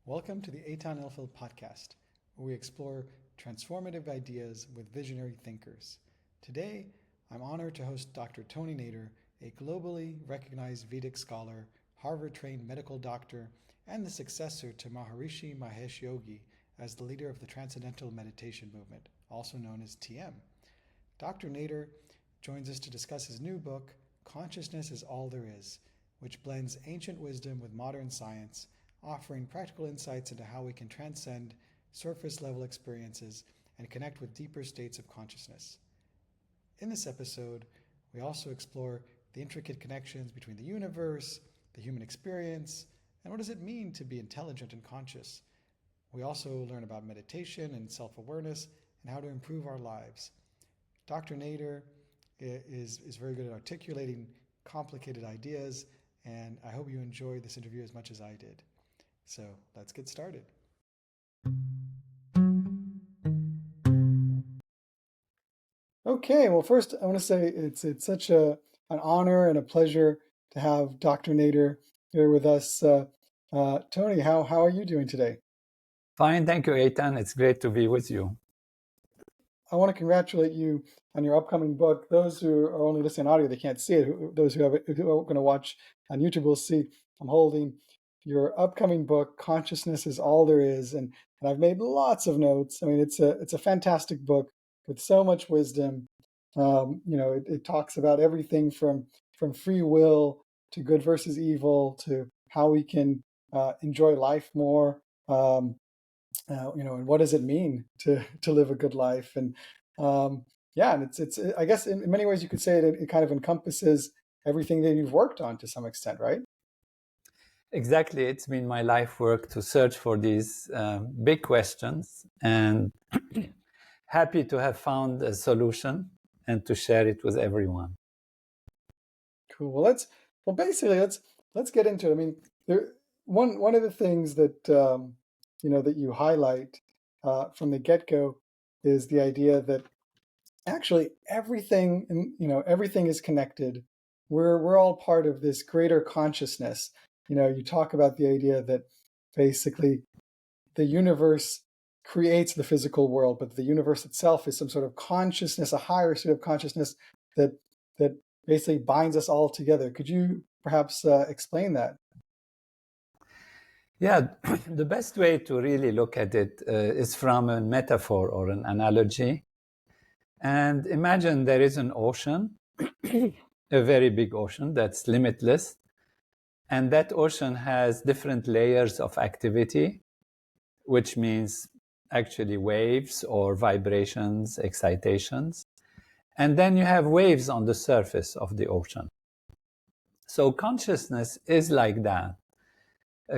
Welcome to the Etan Ilfeld Podcast, where we explore transformative ideas with visionary thinkers. Today, I'm honored to host Dr. Tony Nader, a globally recognized Vedic scholar, Harvard-trained medical doctor, and the successor to Maharishi Mahesh Yogi as the leader of the Transcendental Meditation movement, also known as TM. Dr. Nader joins us to discuss his new book, Consciousness is All There Is, which blends ancient wisdom with modern science, offering practical insights into how we can transcend surface-level experiences and connect with deeper states of consciousness. In this episode, we also explore the intricate connections between the universe, the human experience, and what does it mean to be intelligent and conscious. We also learn about meditation and self-awareness and how to improve our lives. Dr. Nader is very good at articulating complicated ideas, and I hope you enjoyed this interview as much as I did. So let's get started. Okay, well, first I want to say it's such an honor and a pleasure to have Dr. Nader here with us. Tony, how are you doing today? Fine, thank you, Etan. It's great to be with you. I want to congratulate you on your upcoming book. Those who are only listening on audio, they can't see it. Those who are going to watch on YouTube will see I'm holding your upcoming book, Consciousness is All There Is, and I've made lots of notes. I mean, it's a fantastic book with so much wisdom. It talks about everything from free will to good versus evil to how we can enjoy life more. And what does it mean to live a good life? And and it's I guess in many ways you could say it kind of encompasses everything that you've worked on to some extent, right? Exactly. It's been my life work to search for these big questions, and happy to have found a solution and to share it with everyone. Cool. Well, let's get into it. I mean, one of the things that that you highlight from the get-go is the idea that actually everything is connected. We're all part of this greater consciousness. You talk about the idea that basically the universe creates the physical world, but the universe itself is some sort of consciousness, a higher state of consciousness that basically binds us all together. Could you perhaps explain that? Yeah, the best way to really look at it is from a metaphor or an analogy. And imagine there is an ocean, a very big ocean that's limitless. And that ocean has different layers of activity, which means actually waves or vibrations, excitations. And then you have waves on the surface of the ocean. So consciousness is like that.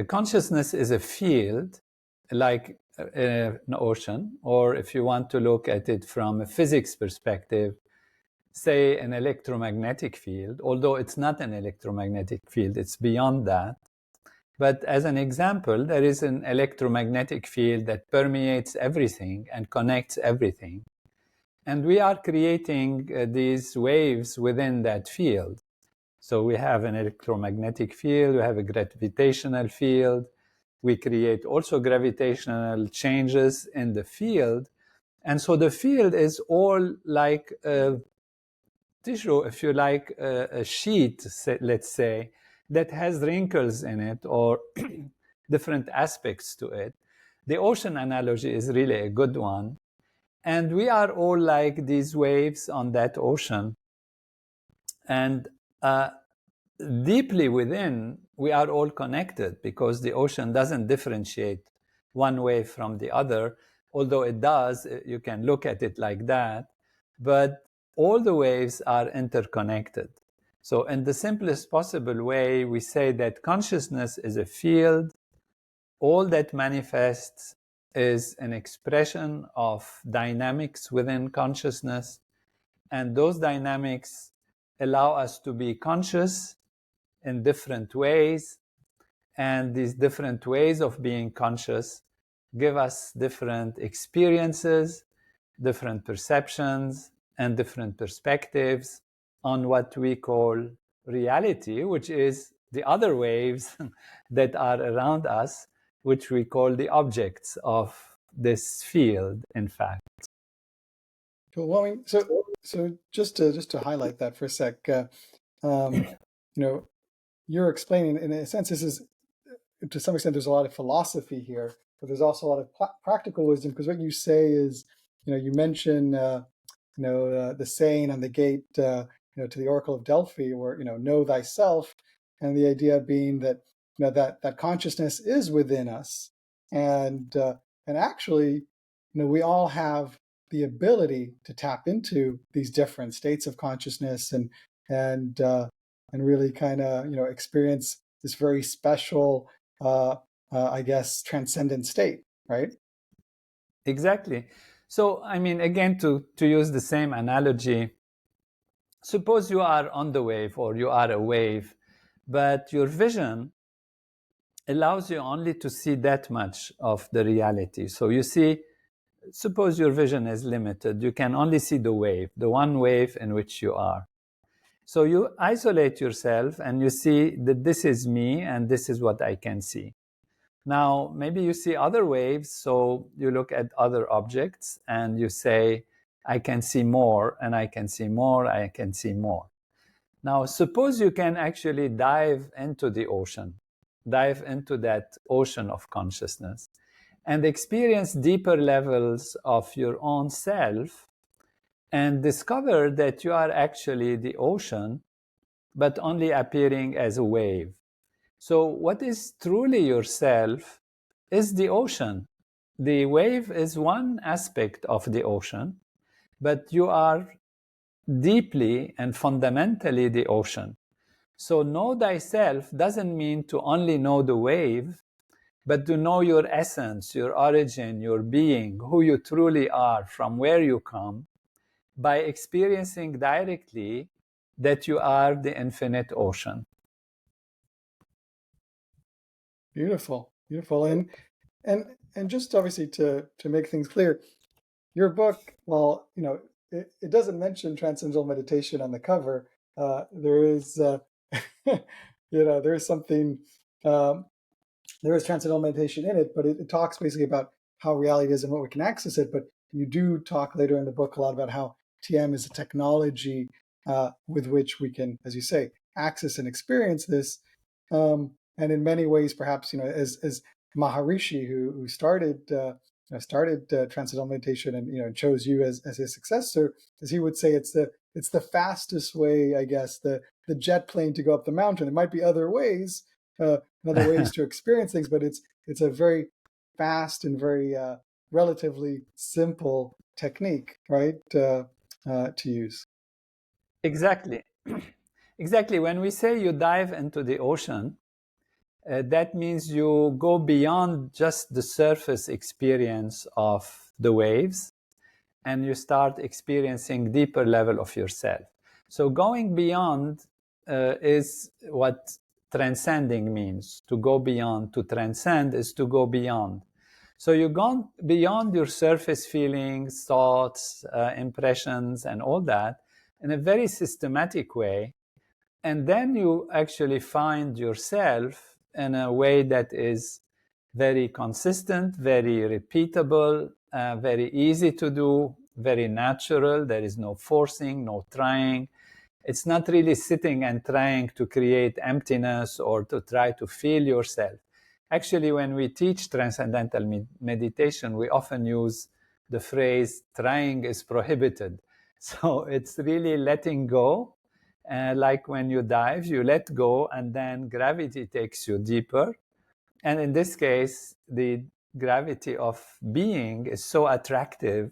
Consciousness is a field like an ocean, or if you want to look at it from a physics perspective, say an electromagnetic field, although it's not an electromagnetic field, it's beyond that. But as an example, there is an electromagnetic field that permeates everything and connects everything. And we are creating these waves within that field. So we have an electromagnetic field, we have a gravitational field, we create also gravitational changes in the field. And so the field is all like a tissue, if you like, a sheet, let's say, that has wrinkles in it or different aspects to it. The ocean analogy is really a good one. And we are all like these waves on that ocean. And deeply within, we are all connected because the ocean doesn't differentiate one wave from the other, although it does. You can look at it like that. But all the waves are interconnected. So in the simplest possible way, we say that consciousness is a field. All that manifests is an expression of dynamics within consciousness. And those dynamics allow us to be conscious in different ways. And these different ways of being conscious give us different experiences, different perceptions, and different perspectives on what we call reality, which is the other waves that are around us which we call the objects of this field, in fact. Cool. Well, I mean, so just to highlight that for a sec, you're explaining, in a sense, this is, to some extent, there's a lot of philosophy here, but there's also a lot of practical wisdom, because what you say is, you mention, the saying on the gate, to the Oracle of Delphi, where, know thyself, and the idea being that, that consciousness is within us, and actually, we all have the ability to tap into these different states of consciousness and really kind of experience this very special, I guess, transcendent state, right? Exactly. So, I mean, again, to use the same analogy, suppose you are on the wave or you are a wave, but your vision allows you only to see that much of the reality. So you see, suppose your vision is limited, you can only see the wave, the one wave in which you are. So you isolate yourself and you see that this is me and this is what I can see. Now, maybe you see other waves, so you look at other objects and you say, I can see more, and I can see more, I can see more. Now, suppose you can actually dive into the ocean, dive into that ocean of consciousness, and experience deeper levels of your own self, and discover that you are actually the ocean, but only appearing as a wave. So what is truly yourself is the ocean. The wave is one aspect of the ocean, but you are deeply and fundamentally the ocean. So know thyself doesn't mean to only know the wave, but to know your essence, your origin, your being, who you truly are, from where you come, by experiencing directly that you are the infinite ocean. Beautiful. And just obviously to make things clear, your book, well, it doesn't mention Transcendental Meditation on the cover. There is, there is something, there is Transcendental Meditation in it, but it talks basically about how reality is and what we can access it. But you do talk later in the book a lot about how TM is a technology with which we can, as you say, access and experience this. And in many ways, perhaps, as Maharishi, who started Transcendental Meditation and chose you as his successor, as he would say, it's the fastest way, I guess, the jet plane to go up the mountain. There might be other ways, other ways to experience things, but it's a very fast and very relatively simple technique, right, to use. Exactly. Exactly. When we say you dive into the ocean, that means you go beyond just the surface experience of the waves and you start experiencing deeper level of yourself. So going beyond is what transcending means. To go beyond, to transcend is to go beyond. So you've gone beyond your surface feelings, thoughts, impressions, and all that in a very systematic way. And then you actually find yourself in a way that is very consistent, very repeatable, very easy to do, very natural. There is no forcing, no trying. It's not really sitting and trying to create emptiness or to try to feel yourself. Actually, when we teach transcendental meditation, we often use the phrase, trying is prohibited. So it's really letting go. Like when you dive, you let go and then gravity takes you deeper. And in this case, the gravity of being is so attractive,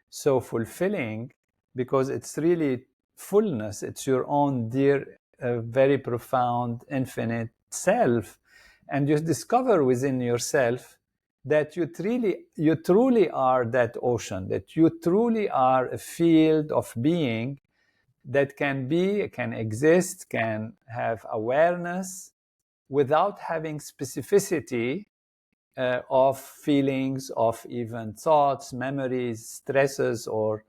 so fulfilling, because it's really fullness. It's your own dear, very profound, infinite self. And you discover within yourself that you truly are that ocean, that you truly are a field of being that can exist, can have awareness without having specificity of feelings, of even thoughts, memories, stresses, or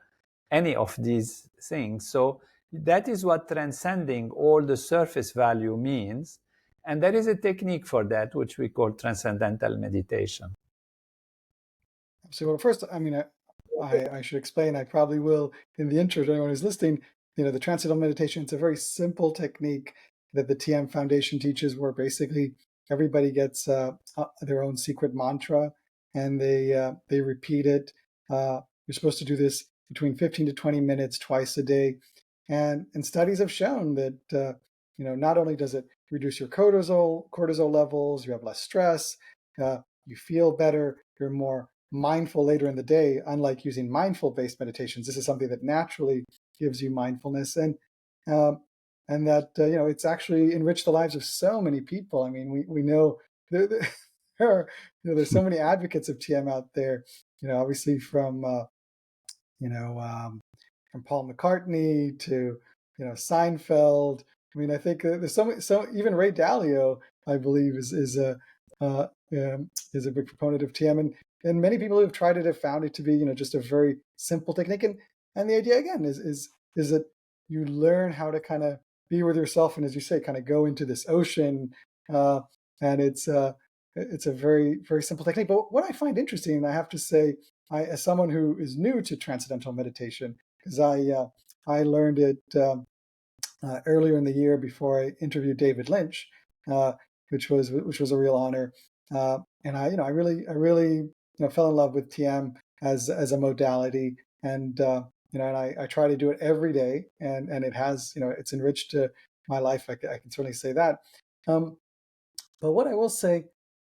any of these things. So that is what transcending all the surface value means. And there is a technique for that, which we call transcendental meditation. So well, first, I mean, I should explain, I probably will in the intro to anyone who's listening, the Transcendental Meditation, it's a very simple technique that the TM Foundation teaches, where basically everybody gets their own secret mantra, and they repeat it. You're supposed to do this between 15 to 20 minutes twice a day. And studies have shown that, not only does it reduce your cortisol levels, you have less stress, you feel better, you're more mindful later in the day. Unlike using mindful-based meditations, this is something that naturally gives you mindfulness, and that it's actually enriched the lives of so many people. I mean, we know there are, there's so many advocates of TM out there. Obviously from Paul McCartney to Seinfeld. I mean, I think there's so even Ray Dalio, I believe, is a big proponent of TM, and many people who have tried it have found it to be just a very simple technique. And the idea again is that you learn how to kind of be with yourself, and as you say, kind of go into this ocean. And it's a very, very simple technique. But what I find interesting, and I have to say, as someone who is new to transcendental meditation, because I learned it earlier in the year before I interviewed David Lynch, which was a real honor. And I really fell in love with TM as a modality, and and I try to do it every day, and it has it's enriched my life. I can certainly say that. But what I will say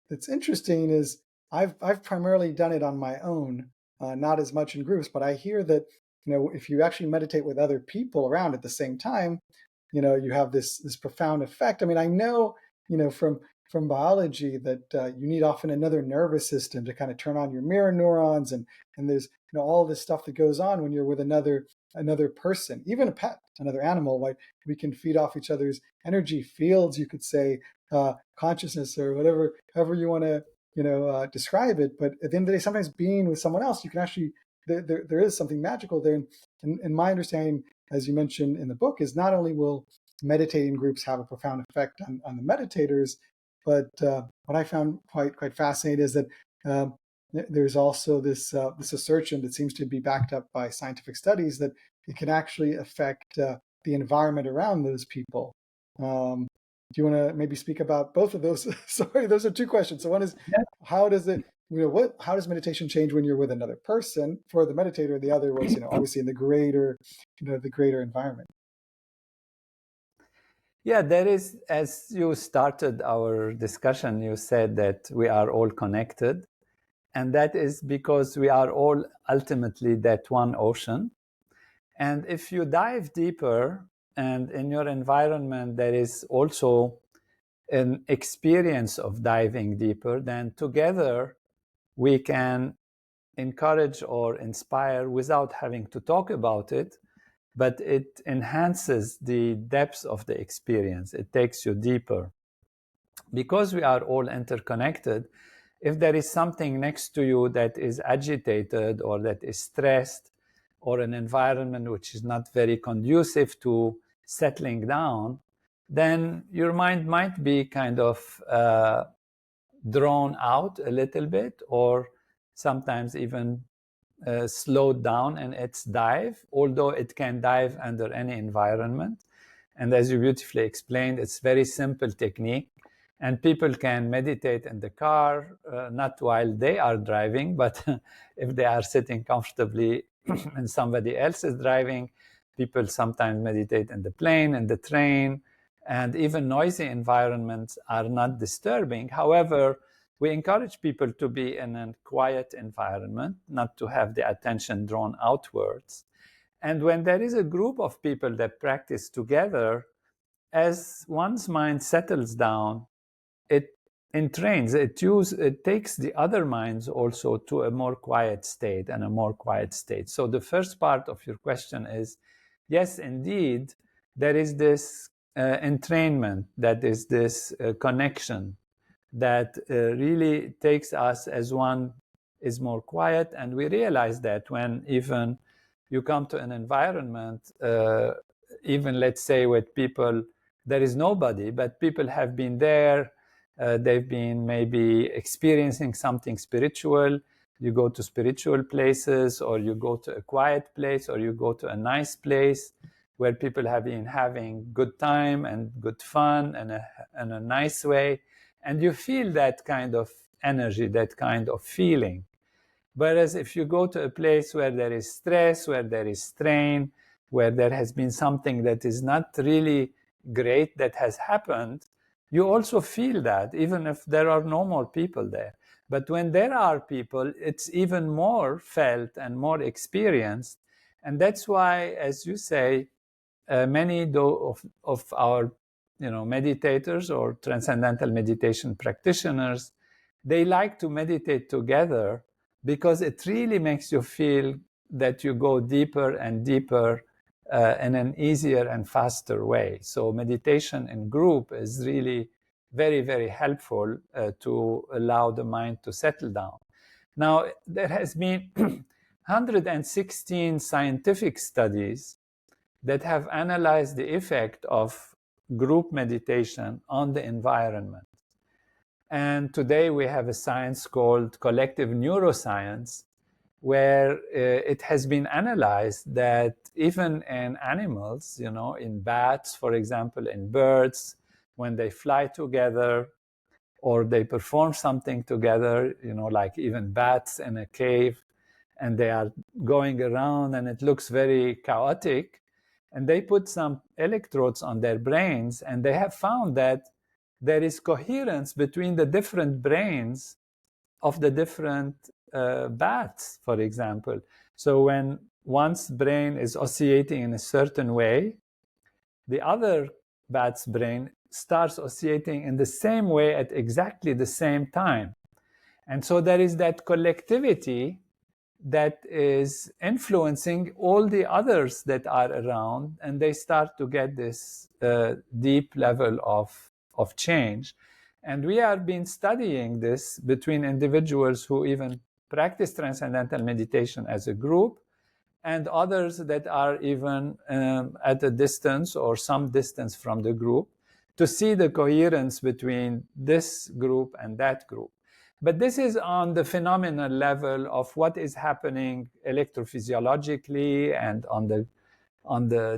that's interesting is I've primarily done it on my own, not as much in groups. But I hear that if you actually meditate with other people around at the same time, you have this profound effect. I mean, I know from biology that you need often another nervous system to kind of turn on your mirror neurons, and there's all this stuff that goes on when you're with another person, even a pet, another animal. Like, we can feed off each other's energy fields, you could say, consciousness, or however you want to describe it. But at the end of the day, sometimes being with someone else, you can actually there is something magical there. And my understanding, as you mentioned in the book, is not only will meditating groups have a profound effect on the meditators, but what I found quite fascinating is that there's also this assertion that seems to be backed up by scientific studies that it can actually affect the environment around those people. Do you want to maybe speak about both of those? Sorry, those are two questions. So one is, how does it, how does meditation change when you're with another person for the meditator? The other was, obviously in the greater environment. Yeah, there is, as you started our discussion, you said that we are all connected. And that is because we are all ultimately that one ocean. And if you dive deeper, and in your environment there is also an experience of diving deeper, then together we can encourage or inspire without having to talk about it, but it enhances the depth of the experience. It takes you deeper. Because we are all interconnected, if there is something next to you that is agitated or that is stressed, or an environment which is not very conducive to settling down, then your mind might be kind of drawn out a little bit, or sometimes even slowed down in its dive, although it can dive under any environment. And as you beautifully explained, it's very simple technique. And people can meditate in the car, not while they are driving, but if they are sitting comfortably and somebody else is driving. People sometimes meditate in the plane, in the train, and even noisy environments are not disturbing. However, we encourage people to be in a quiet environment, not to have the attention drawn outwards. And when there is a group of people that practice together, as one's mind settles down, it entrains, it takes the other minds also to a more quiet state and a more quiet state. So the first part of your question is, yes, indeed, there is this entrainment, that is this connection that really takes us as one is more quiet. And we realize that when even you come to an environment, even let's say with people there is nobody, but people have been there. They've been maybe experiencing something spiritual. You go to spiritual places, or you go to a quiet place, or you go to a nice place where people have been having good time and good fun and in a nice way. And you feel that kind of energy, that kind of feeling. Whereas if you go to a place where there is stress, where there is strain, where there has been something that is not really great that has happened, you also feel that, even if there are no more people there. But when there are people, it's even more felt and more experienced. And that's why, as you say, many of our meditators or transcendental meditation practitioners, they like to meditate together, because it really makes you feel that you go deeper and deeper in an easier and faster way. So meditation in group is really very, very helpful to allow the mind to settle down. Now, there has been 116 scientific studies that have analyzed the effect of group meditation on the environment. And today we have a science called collective neuroscience, where it has been analyzed that even in animals, in bats, for example, in birds, when they fly together or they perform something together, like even bats in a cave, and they are going around and it looks very chaotic, and they put some electrodes on their brains, and they have found that there is coherence between the different brains of the different bats, for example. So when one's brain is oscillating in a certain way, the other bat's brain starts oscillating in the same way at exactly the same time. And so there is that collectivity that is influencing all the others that are around, and they start to get this deep level of change. And we have been studying this between individuals who even practice transcendental meditation as a group, and others that are even at a distance or some distance from the group, to see the coherence between this group and that group. But this is on the phenomenal level of what is happening electrophysiologically and on the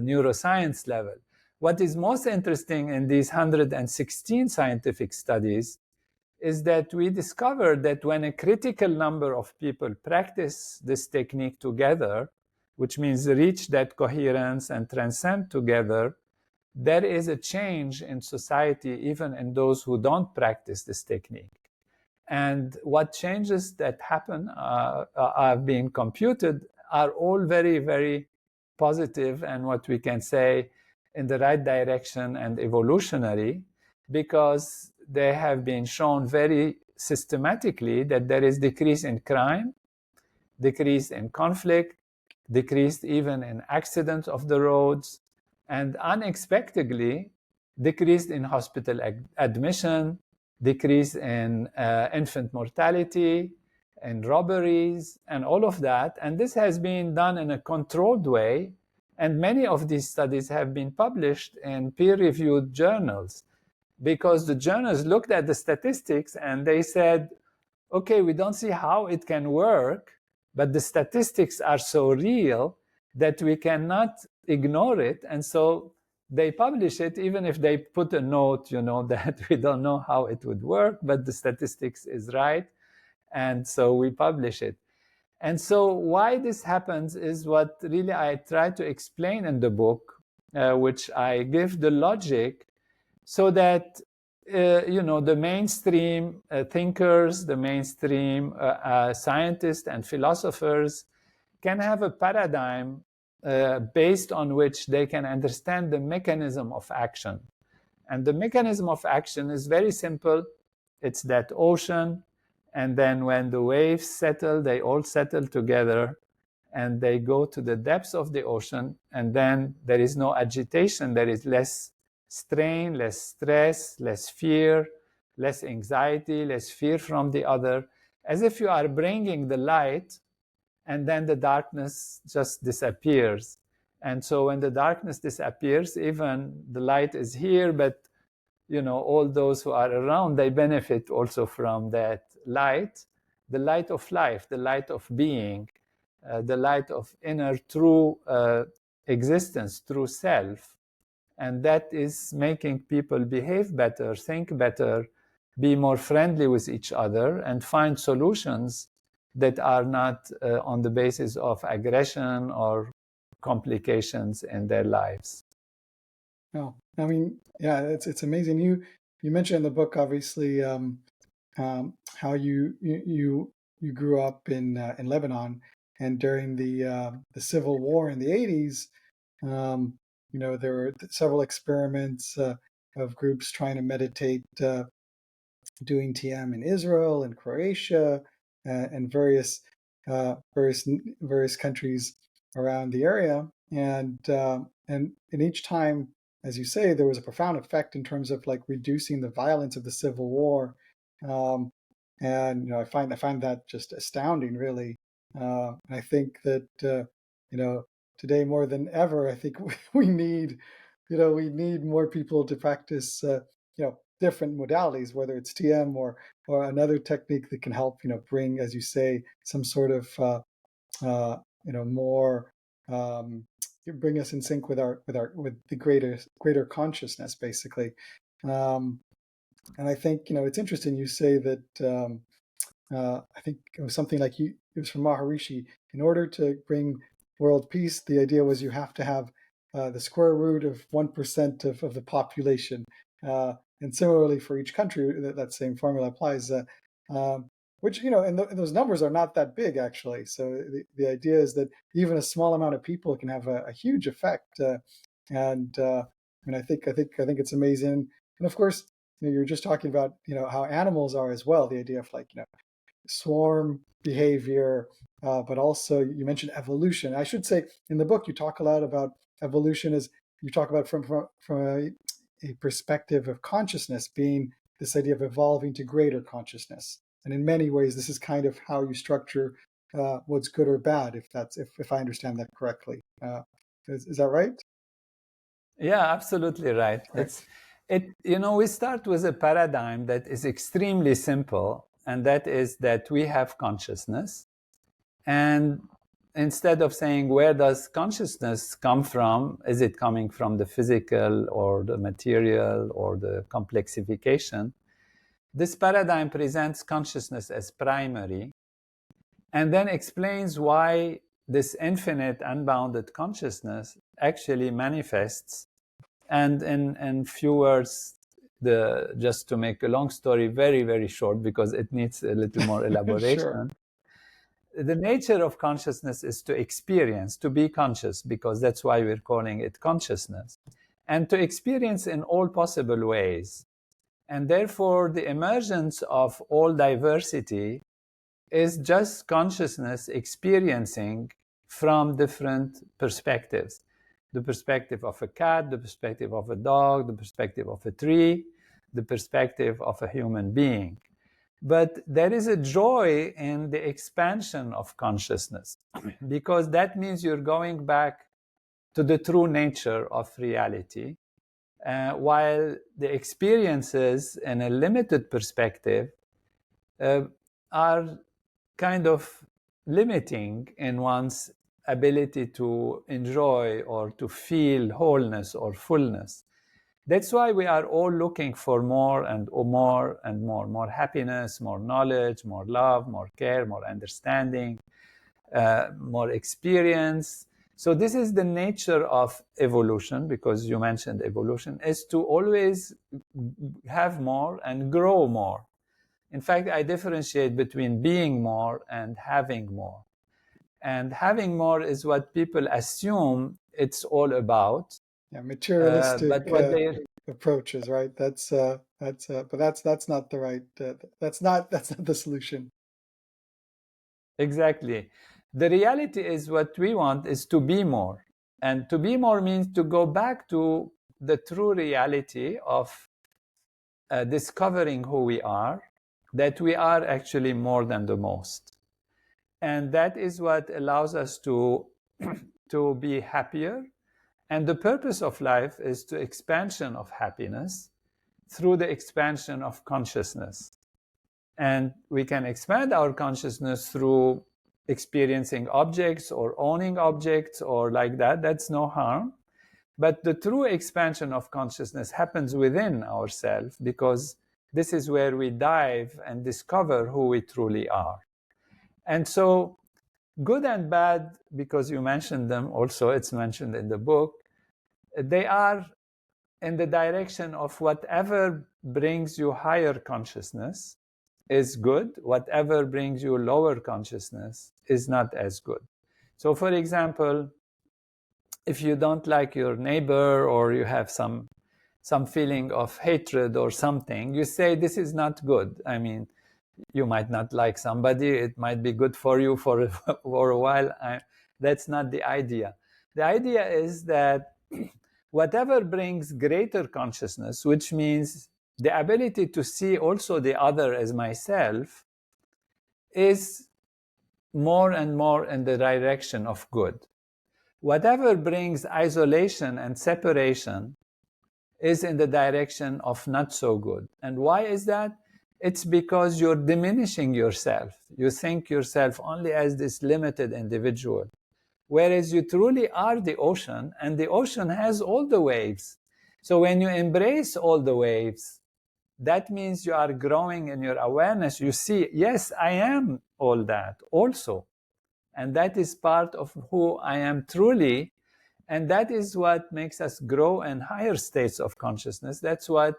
neuroscience level. What is most interesting in these 116 scientific studies is that we discovered that when a critical number of people practice this technique together, which means reach that coherence and transcend together, there is a change in society, even in those who don't practice this technique. And what changes that happen are being computed are all very, very positive, and what we can say in the right direction and evolutionary, because they have been shown very systematically that there is decrease in crime, decrease in conflict, decreased even in accidents of the roads, and unexpectedly decreased in hospital admission, decrease in infant mortality, and robberies, and all of that. And this has been done in a controlled way. And many of these studies have been published in peer-reviewed journals, because the journals looked at the statistics and they said, okay, we don't see how it can work, but the statistics are so real that we cannot ignore it. And so they publish it, even if they put a note, that we don't know how it would work, but the statistics is right. And so we publish it. And so why this happens is what really I try to explain in the book, which I give the logic so that the mainstream thinkers, the mainstream scientists and philosophers can have a paradigm based on which they can understand the mechanism of action. And the mechanism of action is very simple. It's that ocean, and then when the waves settle, they all settle together, and they go to the depths of the ocean, and then there is no agitation, there is less strain, less stress, less fear, less anxiety, less fear from the other, as if you are bringing the light, and then the darkness just disappears. And so when the darkness disappears, even the light is here, but all those who are around, they benefit also from that light, the light of life, the light of being, the light of inner true existence, true self. And that is making people behave better, think better, be more friendly with each other, and find solutions that are not on the basis of aggression or complications in their lives. No, I mean, yeah, it's amazing. You mentioned in the book, obviously, how you grew up in Lebanon, and during the civil war in the 80s, there were several experiments of groups trying to meditate, doing TM in Israel and Croatia, and various countries around the area, and each time, as you say, there was a profound effect in terms of like reducing the violence of the civil war, and I find that just astounding, really. I think that today more than ever, I think we need more people to practice different modalities, whether it's TM or another technique that can help bring, as you say, some sort of more bring us in sync with the greater consciousness, basically. And I think it's interesting you say that. I think it was something like it was from Maharishi. In order to bring world peace, the idea was you have to have the square root of 1% of the population. And similarly for each country, that same formula applies. Which and those numbers are not that big, actually. So the idea is that even a small amount of people can have a huge effect. And I think it's amazing. And of course, you're just talking about how animals are as well. The idea of like swarm behavior, but also you mentioned evolution. I should say in the book you talk a lot about evolution as you talk about from a perspective of consciousness being this idea of evolving to greater consciousness. And in many ways, this is kind of how you structure what's good or bad, if I understand that correctly. Is that right? Yeah, absolutely right. We start with a paradigm that is extremely simple, and that is that we have consciousness. And instead of saying, where does consciousness come from? Is it coming from the physical or the material or the complexification? This paradigm presents consciousness as primary and then explains why this infinite, unbounded consciousness actually manifests. And in few words, just to make a long story very, very short, because it needs a little more elaboration. Sure. The nature of consciousness is to experience, to be conscious, because that's why we're calling it consciousness, and to experience in all possible ways. And therefore, the emergence of all diversity is just consciousness experiencing from different perspectives. The perspective of a cat, the perspective of a dog, the perspective of a tree, the perspective of a human being. But there is a joy in the expansion of consciousness, because that means you're going back to the true nature of reality, while the experiences in a limited perspective are kind of limiting in one's ability to enjoy or to feel wholeness or fullness. That's why we are all looking for more and more and more happiness, more knowledge, more love, more care, more understanding, more experience. So this is the nature of evolution, because you mentioned evolution, is to always have more and grow more. In fact, I differentiate between being more and having more. And having more is what people assume it's all about. Yeah, materialistic but what approaches, right? But that's not the right. That's not the solution. Exactly. The reality is what we want is to be more, and to be more means to go back to the true reality of discovering who we are, that we are actually more than the most, and that is what allows us to to be happier. And the purpose of life is the expansion of happiness through the expansion of consciousness. And we can expand our consciousness through experiencing objects or owning objects or like that. That's no harm. But the true expansion of consciousness happens within ourselves, because this is where we dive and discover who we truly are. And so good and bad, because you mentioned them also, it's mentioned in the book, they are in the direction of whatever brings you higher consciousness is good, whatever brings you lower consciousness is not as good. So for example, if you don't like your neighbor or you have some feeling of hatred or something, you say this is not good. I mean, you might not like somebody, it might be good for you for a while. That's not the idea. The idea is that whatever brings greater consciousness, which means the ability to see also the other as myself, is more and more in the direction of good. Whatever brings isolation and separation is in the direction of not so good. And why is that? It's because you're diminishing yourself. You think yourself only as this limited individual, whereas you truly are the ocean, and the ocean has all the waves. So when you embrace all the waves, that means you are growing in your awareness. You see, yes, I am all that also. And that is part of who I am truly. And that is what makes us grow in higher states of consciousness. That's what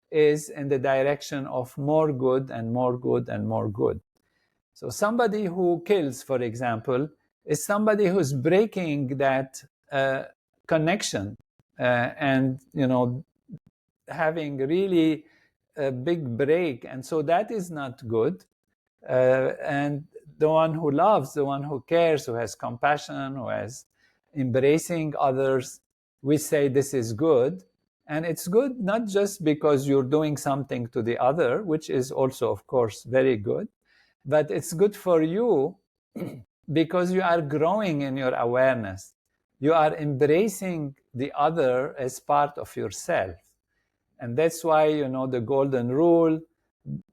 is in the direction of more good and more good and more good. So somebody who kills, for example, is somebody who's breaking that connection and, having really a big break. And so that is not good. And the one who loves, the one who cares, who has compassion, who has embracing others, we say this is good. And it's good not just because you're doing something to the other, which is also, of course, very good, but it's good for you because you are growing in your awareness. You are embracing the other as part of yourself. And that's why, the golden rule,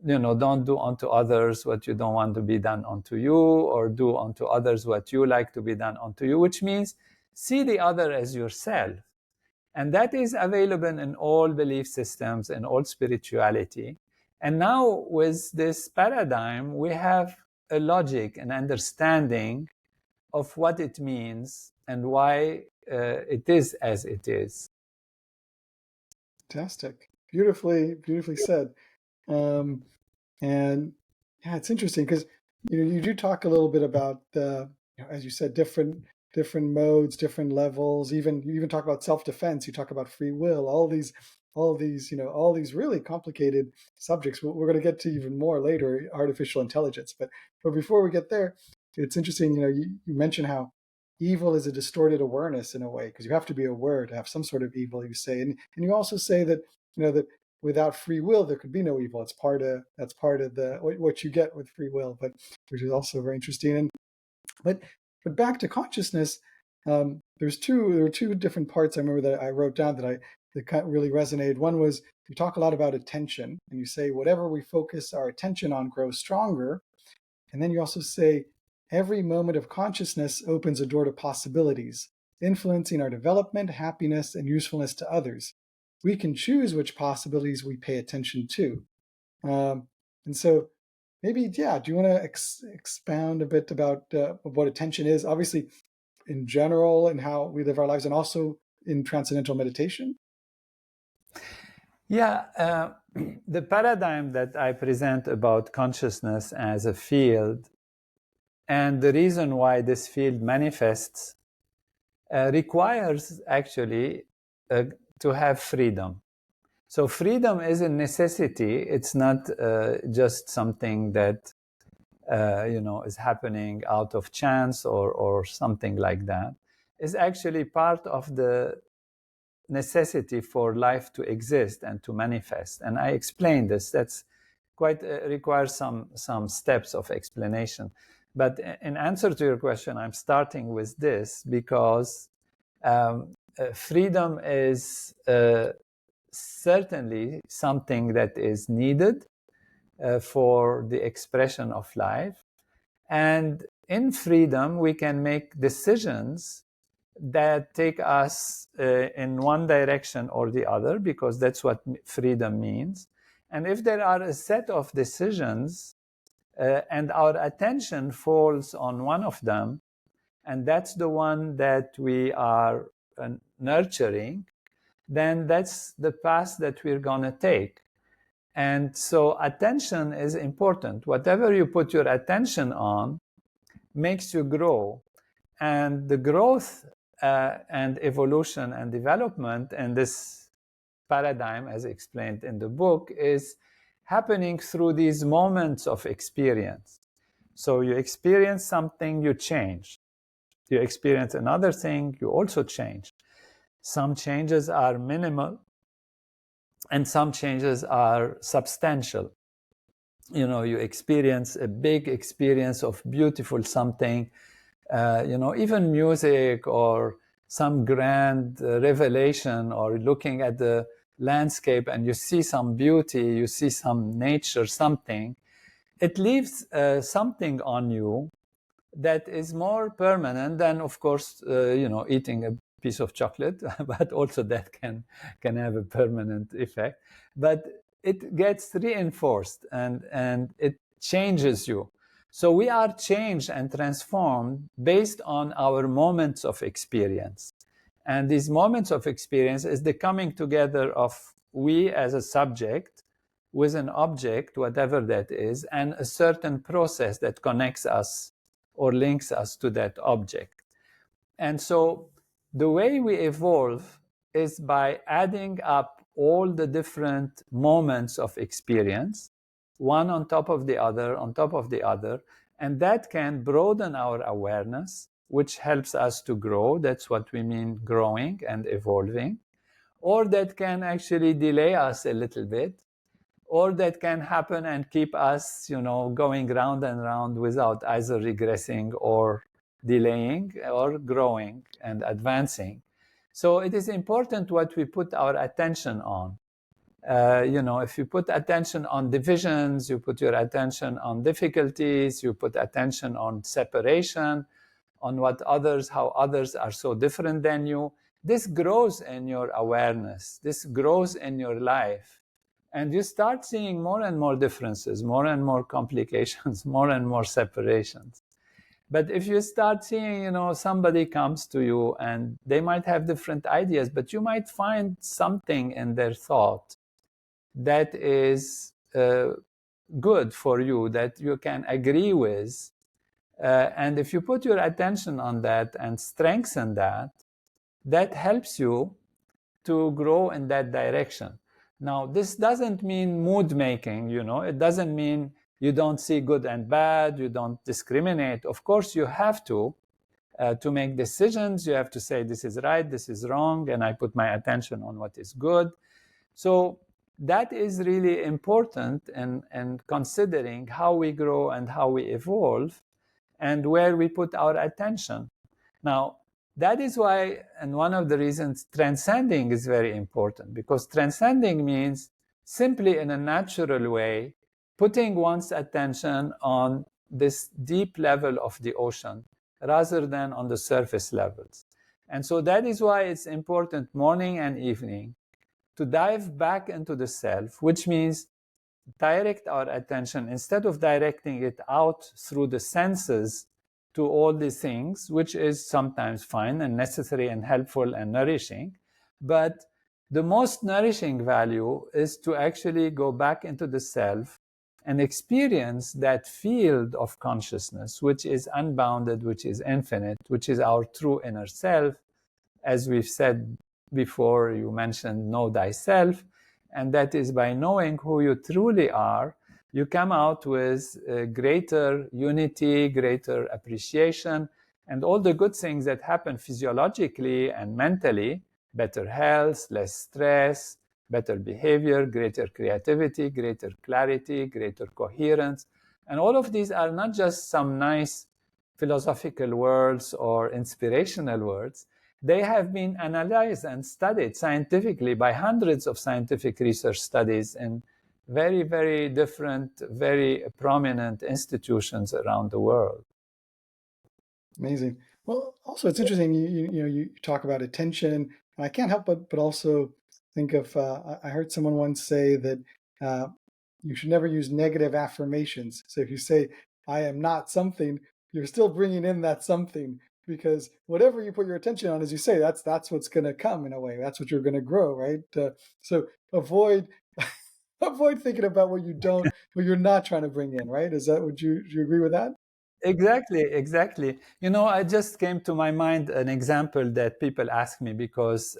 don't do unto others what you don't want to be done unto you, or do unto others what you like to be done unto you, which means see the other as yourself. And that is available in all belief systems and all spirituality. And now with this paradigm, we have a logic, an understanding of what it means and why it is as it is. Fantastic. Beautifully said. And yeah, it's interesting because you do talk a little bit about the, as you said, different modes, different levels. You even talk about self-defense. You talk about free will. All these really complicated subjects. We're going to get to even more later, artificial intelligence. But before we get there, it's interesting. You mentioned how evil is a distorted awareness in a way, because you have to be aware to have some sort of evil. You say, and you also say that that without free will there could be no evil. That's part of the what you get with free will, but which is also very interesting. But back to consciousness, there were two different parts I remember that I wrote down that really resonated. One was you talk a lot about attention, and you say whatever we focus our attention on grows stronger. And then you also say every moment of consciousness opens a door to possibilities, influencing our development, happiness, and usefulness to others. We can choose which possibilities we pay attention to. And so maybe, do you want to expound a bit about what attention is, obviously in general and how we live our lives, and also in Transcendental Meditation? Yeah, the paradigm that I present about consciousness as a field, and the reason why this field manifests, requires actually to have freedom. So freedom is a necessity. It's not just something that is happening out of chance or something like that. It's actually part of the necessity for life to exist and to manifest. And I explained this. That's quite requires some steps of explanation. But in answer to your question, I'm starting with this because freedom is certainly something that is needed for the expression of life. And in freedom, we can make decisions that take us in one direction or the other, because that's what freedom means. And if there are a set of decisions and our attention falls on one of them, and that's the one that we are nurturing, then that's the path that we're going to take. And so attention is important. Whatever you put your attention on makes you grow. And the growth and evolution and development in this paradigm, as explained in the book, is happening through these moments of experience. So you experience something, you change. You experience another thing, you also change. Some changes are minimal and some changes are substantial. You experience a big experience of beautiful something, even music or some grand revelation, or looking at the landscape and you see some beauty, you see some nature, something. It leaves something on you that is more permanent than, of course, eating a piece of chocolate, but also that can have a permanent effect. But it gets reinforced and it changes you. So we are changed and transformed based on our moments of experience. And these moments of experience is the coming together of we as a subject with an object, whatever that is, and a certain process that connects us or links us to that object. And so the way we evolve is by adding up all the different moments of experience, one on top of the other, on top of the other, and that can broaden our awareness, which helps us to grow. That's what we mean growing and evolving. Or that can actually delay us a little bit, or that can happen and keep us, going round and round without either regressing or delaying or growing and advancing. So it is important what we put our attention on. If you put attention on divisions, you put your attention on difficulties, you put attention on separation, on how others are so different than you, this grows in your awareness, this grows in your life. And you start seeing more and more differences, more and more complications, more and more separations. But if you start seeing, somebody comes to you and they might have different ideas, but you might find something in their thought that is good for you, that you can agree with. And if you put your attention on that and strengthen that, that helps you to grow in that direction. Now, this doesn't mean mood making, it doesn't mean you don't see good and bad, you don't discriminate. Of course, you have to make decisions. You have to say, this is right, this is wrong, and I put my attention on what is good. So that is really important in considering how we grow and how we evolve and where we put our attention. Now, that is why, and one of the reasons, transcending is very important, because transcending means simply in a natural way putting one's attention on this deep level of the ocean rather than on the surface levels. And so that is why it's important morning and evening to dive back into the self, which means direct our attention, instead of directing it out through the senses to all these things, which is sometimes fine and necessary and helpful and nourishing. But the most nourishing value is to actually go back into the self and experience that field of consciousness, which is unbounded, which is infinite, which is our true inner self. As we've said before, you mentioned know thyself, and that is by knowing who you truly are, you come out with greater unity, greater appreciation, and all the good things that happen physiologically and mentally, better health, less stress, better behavior, greater creativity, greater clarity, greater coherence. And all of these are not just some nice philosophical words or inspirational words, they have been analyzed and studied scientifically by hundreds of scientific research studies in very, very different, very prominent institutions around the world. Amazing. Well, also it's interesting. You talk about attention, and I can't help but also think of. I heard someone once say that you should never use negative affirmations. So if you say "I am not something," you're still bringing in that something, because whatever you put your attention on, as you say, that's what's going to come in a way. That's what you're going to grow, right? So avoid avoid thinking about what you're not trying to bring in, right? Is that would you agree with that? Exactly. I just came to my mind an example that people ask me because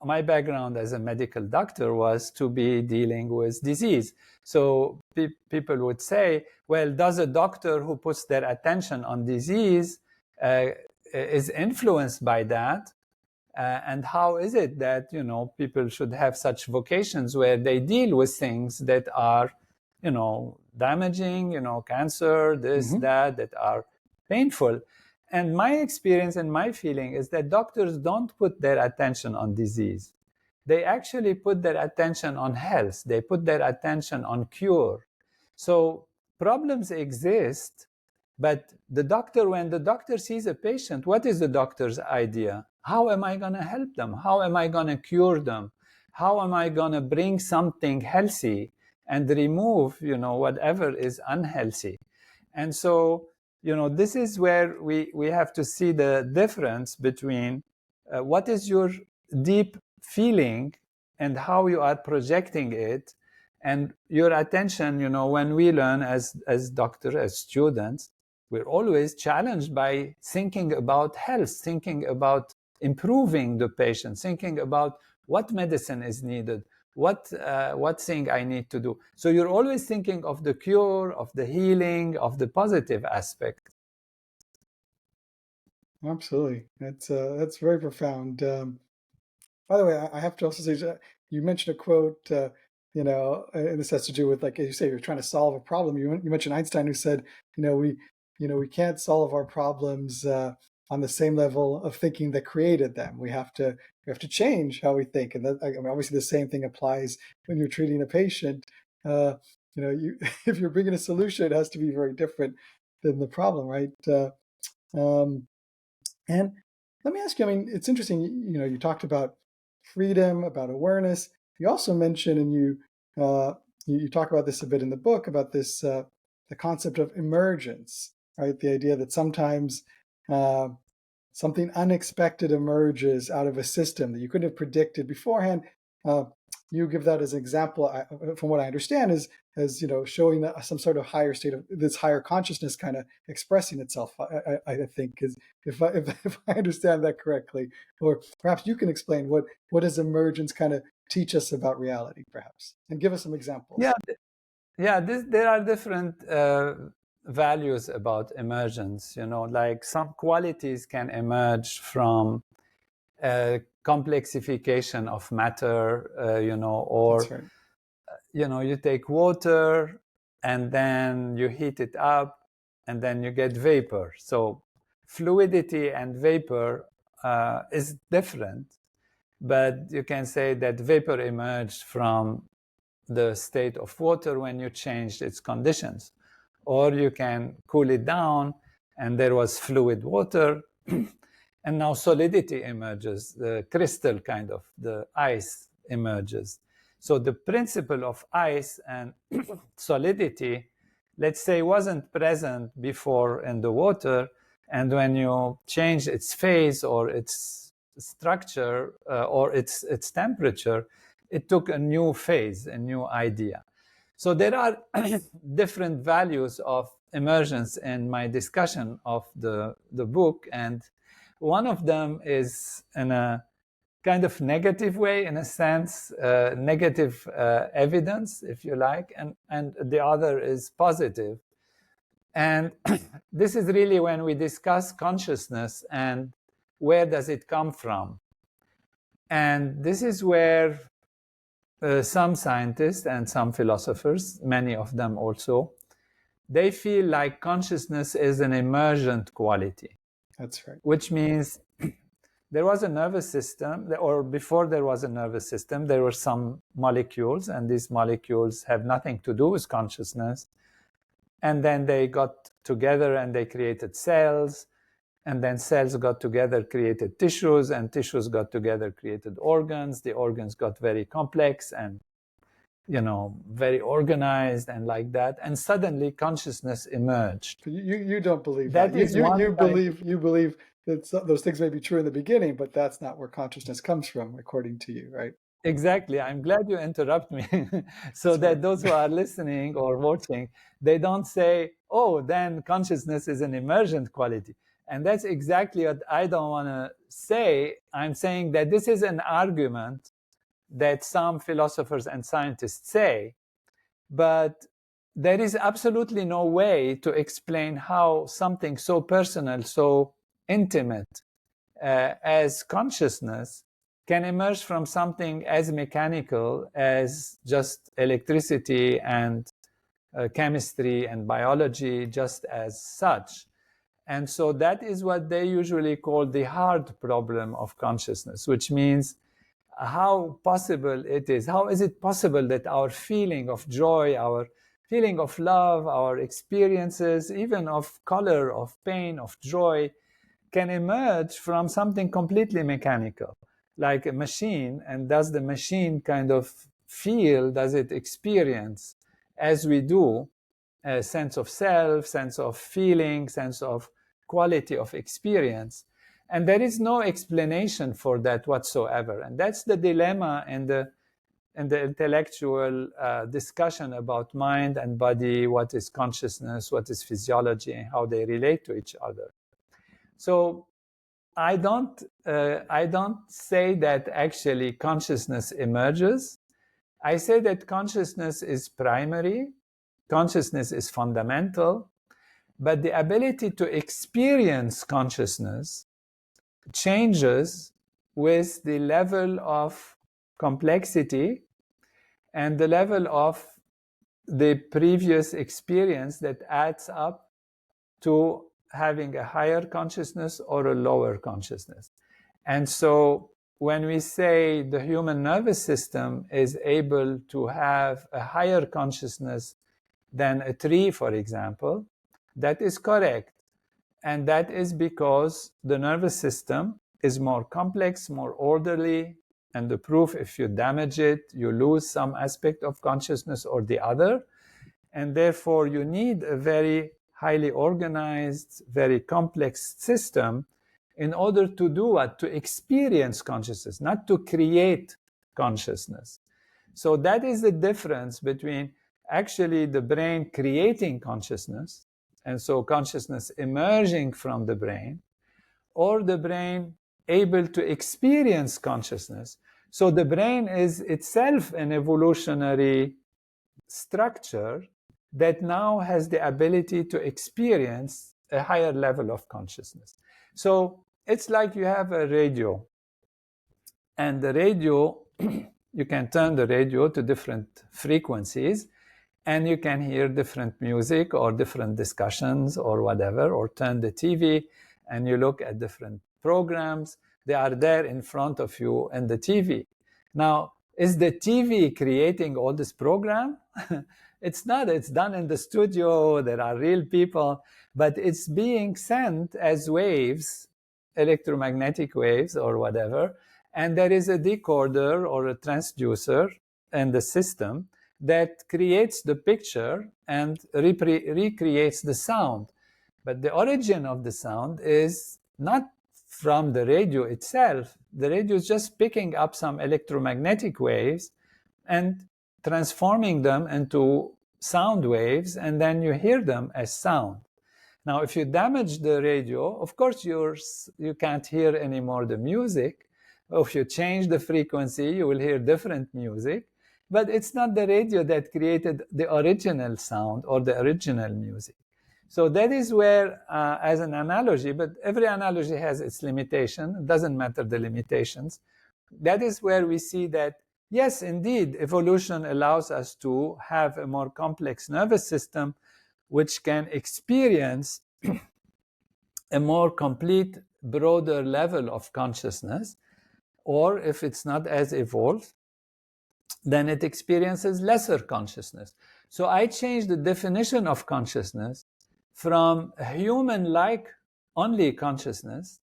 my background as a medical doctor was to be dealing with disease. So people would say, well, does a doctor who puts their attention on disease is influenced by that? And how is it that, people should have such vocations where they deal with things that are, damaging, cancer, this, that are painful. And my experience and my feeling is that doctors don't put their attention on disease. They actually put their attention on health. They put their attention on cure. So problems exist, but when the doctor sees a patient, what is the doctor's idea? How am I going to help them? How am I going to cure them? How am I going to bring something healthy and remove, whatever is unhealthy? And so, this is where we have to see the difference between what is your deep feeling and how you are projecting it, and your attention. When we learn as doctors, as students, we're always challenged by thinking about health, thinking about improving the patient, thinking about what medicine is needed, what thing I need to do. So you're always thinking of the cure, of the healing, of the positive aspect. Absolutely, that's very profound. By the way, I have to also say, you mentioned a quote, and this has to do with, like you say, you're trying to solve a problem. You mentioned Einstein, who said, we can't solve our problems on the same level of thinking that created them. We have to change how we think, and that, obviously the same thing applies when you're treating a patient. If you're bringing a solution, it has to be very different than the problem, right? And let me ask you, it's interesting, you talked about freedom, about awareness. You also mentioned, and you talk about this a bit in the book, about this, the concept of emergence, right? The idea that sometimes something unexpected emerges out of a system that you couldn't have predicted beforehand. You give that as an example, from what I understand, as showing that some sort of higher state of this higher consciousness kind of expressing itself. I think, is if I understand that correctly, or perhaps you can explain what does emergence kind of teach us about reality, perhaps, and give us some examples. There are different values about emergence. Like some qualities can emerge from complexification of matter, or That's right. You take water and then you heat it up and then you get vapor. So fluidity and vapor is different, but you can say that vapor emerged from the state of water when you changed its conditions. Or you can cool it down and there was fluid water and now solidity emerges, the crystal kind of, the ice emerges. So the principle of ice and solidity, let's say, wasn't present before in the water, and when you change its phase or its structure or its temperature, it took a new phase, a new idea. So there are different values of emergence in my discussion of the book, and one of them is in a kind of negative way, in a sense, negative evidence, if you like, and the other is positive. And this is really when we discuss consciousness and where does it come from. And this is where some scientists and some philosophers, many of them also, they feel like consciousness is an emergent quality. That's right. Which means there was a nervous system, or before there was a nervous system, there were some molecules, and these molecules have nothing to do with consciousness. And then they got together and they created cells, and then cells got together, created tissues, and tissues got together, created organs. The organs got very complex and very organized and like that. And suddenly consciousness emerged. You don't believe that. You believe that those things may be true in the beginning, but that's not where consciousness comes from, according to you, right? Exactly. I'm glad you interrupt me so that those who are listening or watching, they don't say, oh, then consciousness is an emergent quality. And that's exactly what I don't want to say. I'm saying that this is an argument that some philosophers and scientists say, but there is absolutely no way to explain how something so personal, so intimate as consciousness can emerge from something as mechanical as just electricity and chemistry and biology just as such. And so that is what they usually call the hard problem of consciousness, which means how is it possible that our feeling of joy, our feeling of love, our experiences, even of color, of pain, of joy, can emerge from something completely mechanical, like a machine. And does the machine kind of feel, does it experience, as we do, a sense of self, sense of feeling, sense of quality of experience? And there is no explanation for that whatsoever. And that's the dilemma in the intellectual discussion about mind and body, what is consciousness, what is physiology, and how they relate to each other. So I don't say that actually consciousness emerges. I say that consciousness is primary, consciousness is fundamental, but the ability to experience consciousness changes with the level of complexity and the level of the previous experience that adds up to having a higher consciousness or a lower consciousness. And so when we say the human nervous system is able to have a higher consciousness than a tree, for example, that is correct. And that is because the nervous system is more complex, more orderly, and the proof, if you damage it, you lose some aspect of consciousness or the other. And therefore, you need a very highly organized, very complex system in order to do what? To experience consciousness, not to create consciousness. So that is the difference between actually the brain creating consciousness, and so consciousness emerging from the brain, or the brain able to experience consciousness. So the brain is itself an evolutionary structure that now has the ability to experience a higher level of consciousness. So it's like you have a radio, and the radio, you can turn the radio to different frequencies, and you can hear different music or different discussions or whatever, or turn the TV and you look at different programs. They are there in front of you in the TV. Now, is the TV creating all this program? It's not. It's done in the studio. There are real people, but it's being sent as waves, electromagnetic waves or whatever. And there is a decoder or a transducer in the system that creates the picture and recreates the sound. But the origin of the sound is not from the radio itself. The radio is just picking up some electromagnetic waves and transforming them into sound waves, and then you hear them as sound. Now, if you damage the radio, of course, you can't hear anymore the music. If you change the frequency, you will hear different music. But it's not the radio that created the original sound or the original music. So that is where, as an analogy, but every analogy has its limitation. It doesn't matter the limitations. That is where we see that, yes, indeed, evolution allows us to have a more complex nervous system, which can experience a more complete, broader level of consciousness. Or if it's not as evolved, then it experiences lesser consciousness. So I changed the definition of consciousness from human-like only consciousness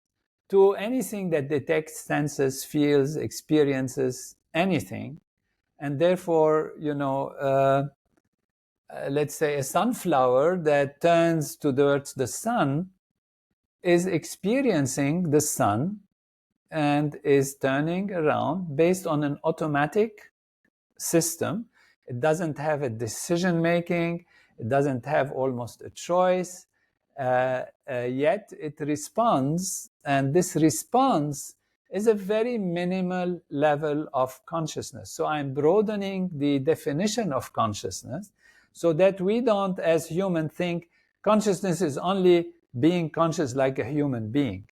to anything that detects, senses, feels, experiences, anything. And therefore, let's say a sunflower that turns towards the sun is experiencing the sun and is turning around based on an automatic system. It doesn't have a decision making. It doesn't have almost a choice. Yet it responds, and this response is a very minimal level of consciousness. So I'm broadening the definition of consciousness so that we don't, as human, think consciousness is only being conscious like a human being.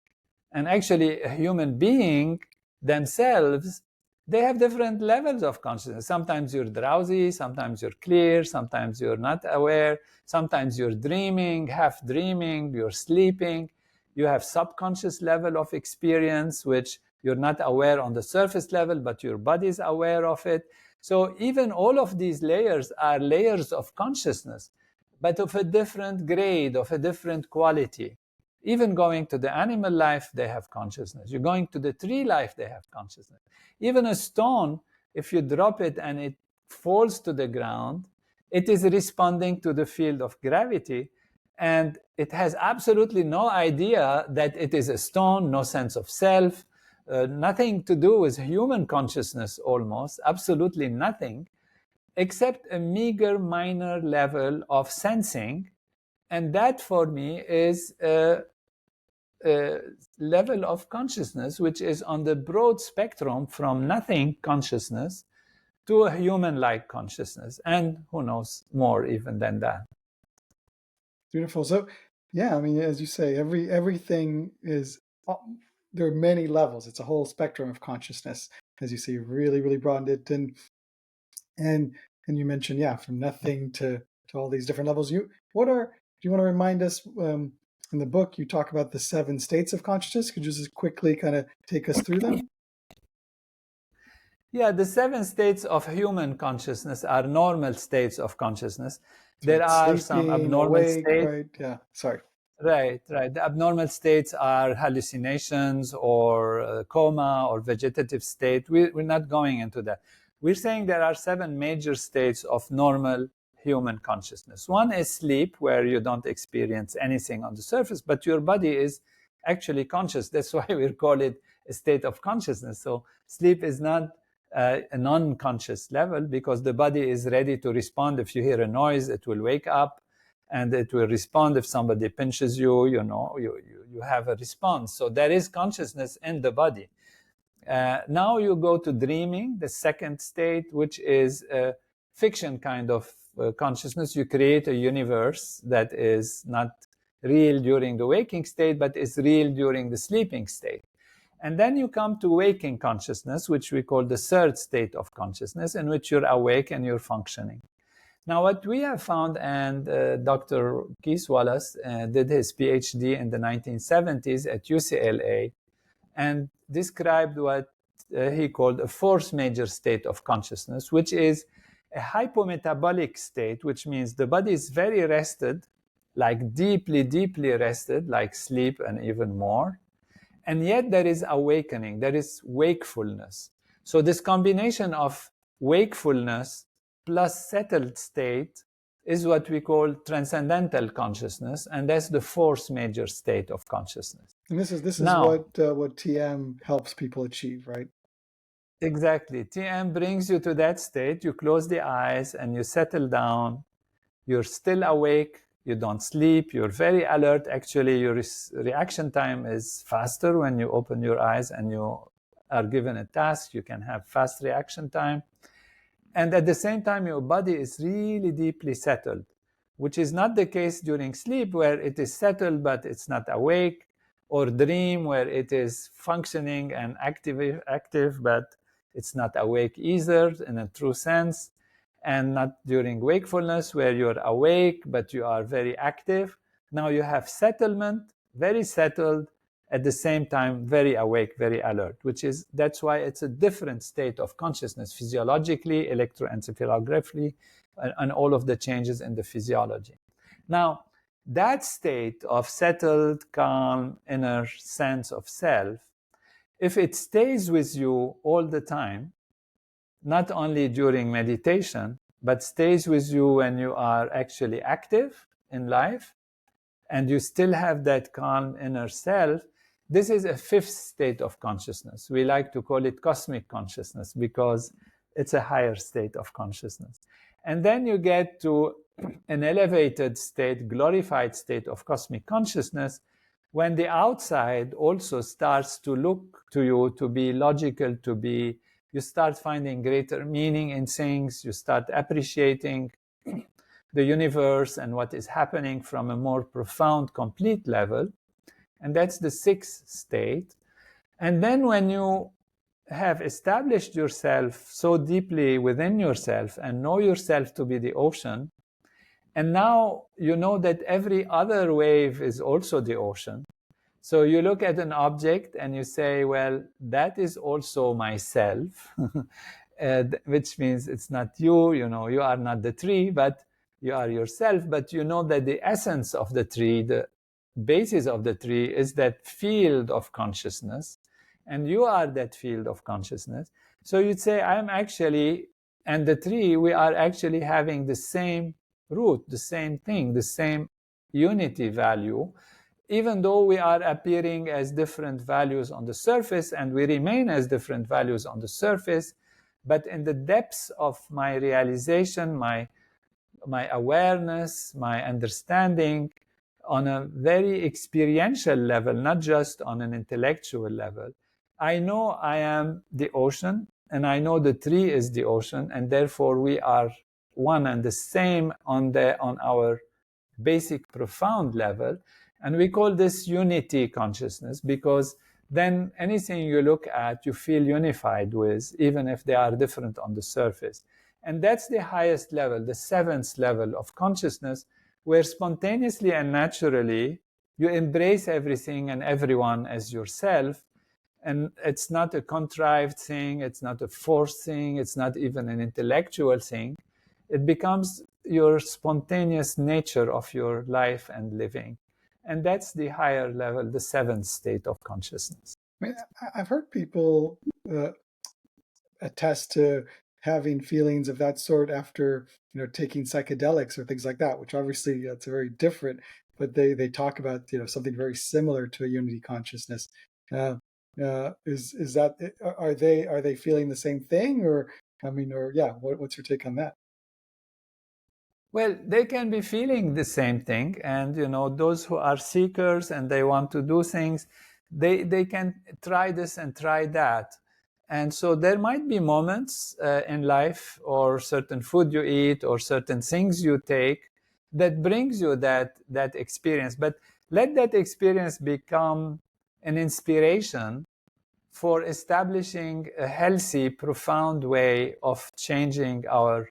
And actually, a human being themselves, they have different levels of consciousness. Sometimes you're drowsy, sometimes you're clear, sometimes you're not aware, sometimes you're dreaming, half dreaming, you're sleeping. You have subconscious level of experience, which you're not aware on the surface level, but your body is aware of it. So even all of these layers are layers of consciousness, but of a different grade, of a different quality. Even going to the animal life, they have consciousness. You're going to the tree life, they have consciousness. Even a stone, if you drop it and it falls to the ground, it is responding to the field of gravity, and it has absolutely no idea that it is a stone, no sense of self, nothing to do with human consciousness almost, absolutely nothing, except a meager minor level of sensing. And that for me is a level of consciousness which is on the broad spectrum from nothing consciousness to a human-like consciousness, and who knows, more even than that. Beautiful. So, yeah, I mean, as you say, everything is, there are many levels. It's a whole spectrum of consciousness. As you say, you've really broadened it, and you mentioned, yeah, from nothing to all these different levels. Do you want to remind us? In the book, you talk about the 7 states of consciousness. Could you just quickly kind of take us through them? Yeah, the 7 states of human consciousness are normal states of consciousness. There are some abnormal states. Right? Yeah. Sorry. Right. The abnormal states are hallucinations or coma or vegetative state. We're not going into that. We're saying there are 7 major states of normal human consciousness. One is sleep, where you don't experience anything on the surface, but your body is actually conscious. That's why we call it a state of consciousness. So sleep is not a non-conscious level, because the body is ready to respond. If you hear a noise, it will wake up and it will respond. If somebody pinches you, you have a response. So there is consciousness in the body. Now you go to dreaming, the second state, which is a fiction kind of consciousness. You create a universe that is not real during the waking state, but is real during the sleeping state. And then you come to waking consciousness, which we call the third state of consciousness, in which you're awake and you're functioning. Now, what we have found, and Dr. Keith Wallace did his PhD in the 1970s at UCLA and described what he called a fourth major state of consciousness, which is a hypometabolic state, which means the body is very rested, like deeply rested, like sleep and even more. And yet there is awakening, there is wakefulness. So this combination of wakefulness plus settled state is what we call transcendental consciousness, and that's the fourth major state of consciousness. And this is now, what TM helps people achieve, right? Exactly. TM brings you to that state. You close the eyes and you settle down. You're still awake. You don't sleep. You're very alert. Actually, your reaction time is faster when you open your eyes and you are given a task. You can have fast reaction time. And at the same time, your body is really deeply settled, which is not the case during sleep, where it is settled, but it's not awake, or dream, where it is functioning and active, but it's not awake either in a true sense. and not during wakefulness where you're awake, but you are very active. Now you have settlement, very settled, at the same time, very awake, very alert, that's why it's a different state of consciousness, physiologically, electroencephalographically, and all of the changes in the physiology. Now, that state of settled, calm, inner sense of self, if it stays with you all the time, not only during meditation, but stays with you when you are actually active in life, and you still have that calm inner self, this is a fifth state of consciousness. We like to call it cosmic consciousness because it's a higher state of consciousness. And then you get to an elevated state, glorified state of cosmic consciousness, when the outside also starts to look to you to be logical, you start finding greater meaning in things, you start appreciating the universe and what is happening from a more profound, complete level. And that's the sixth state. And then when you have established yourself so deeply within yourself and know yourself to be the ocean, and now you know that every other wave is also the ocean. So you look at an object and you say, well, that is also myself, which means it's not you, you are not the tree, but you are yourself. But you know that the essence of the tree, the basis of the tree, is that field of consciousness, and you are that field of consciousness. So you'd say, I'm actually, and the tree, we are actually having the same root, the same thing, the same unity value, even though we are appearing as different values on the surface, and we remain as different values on the surface. But in the depths of my realization, my awareness, my understanding, on a very experiential level, not just on an intellectual level, I know I am the ocean, and I know the tree is the ocean, and therefore we are one and the same on our basic profound level. And we call this unity consciousness, because then anything you look at, you feel unified with, even if they are different on the surface. And that's the highest level, the seventh level of consciousness, where spontaneously and naturally you embrace everything and everyone as yourself. And it's not a contrived thing, it's not a forced thing, it's not even an intellectual thing. It becomes your spontaneous nature of your life and living. And that's the higher level, the seventh state of consciousness. I mean, I've heard people attest to having feelings of that sort after, taking psychedelics or things like that, which obviously it's very different, but they talk about, something very similar to a unity consciousness. Is that, are they feeling the same thing, what's your take on that? Well, they can be feeling the same thing, and those who are seekers and they want to do things, they can try this and try that. And so there might be moments in life, or certain food you eat, or certain things you take, that brings you that experience. But let that experience become an inspiration for establishing a healthy, profound way of changing our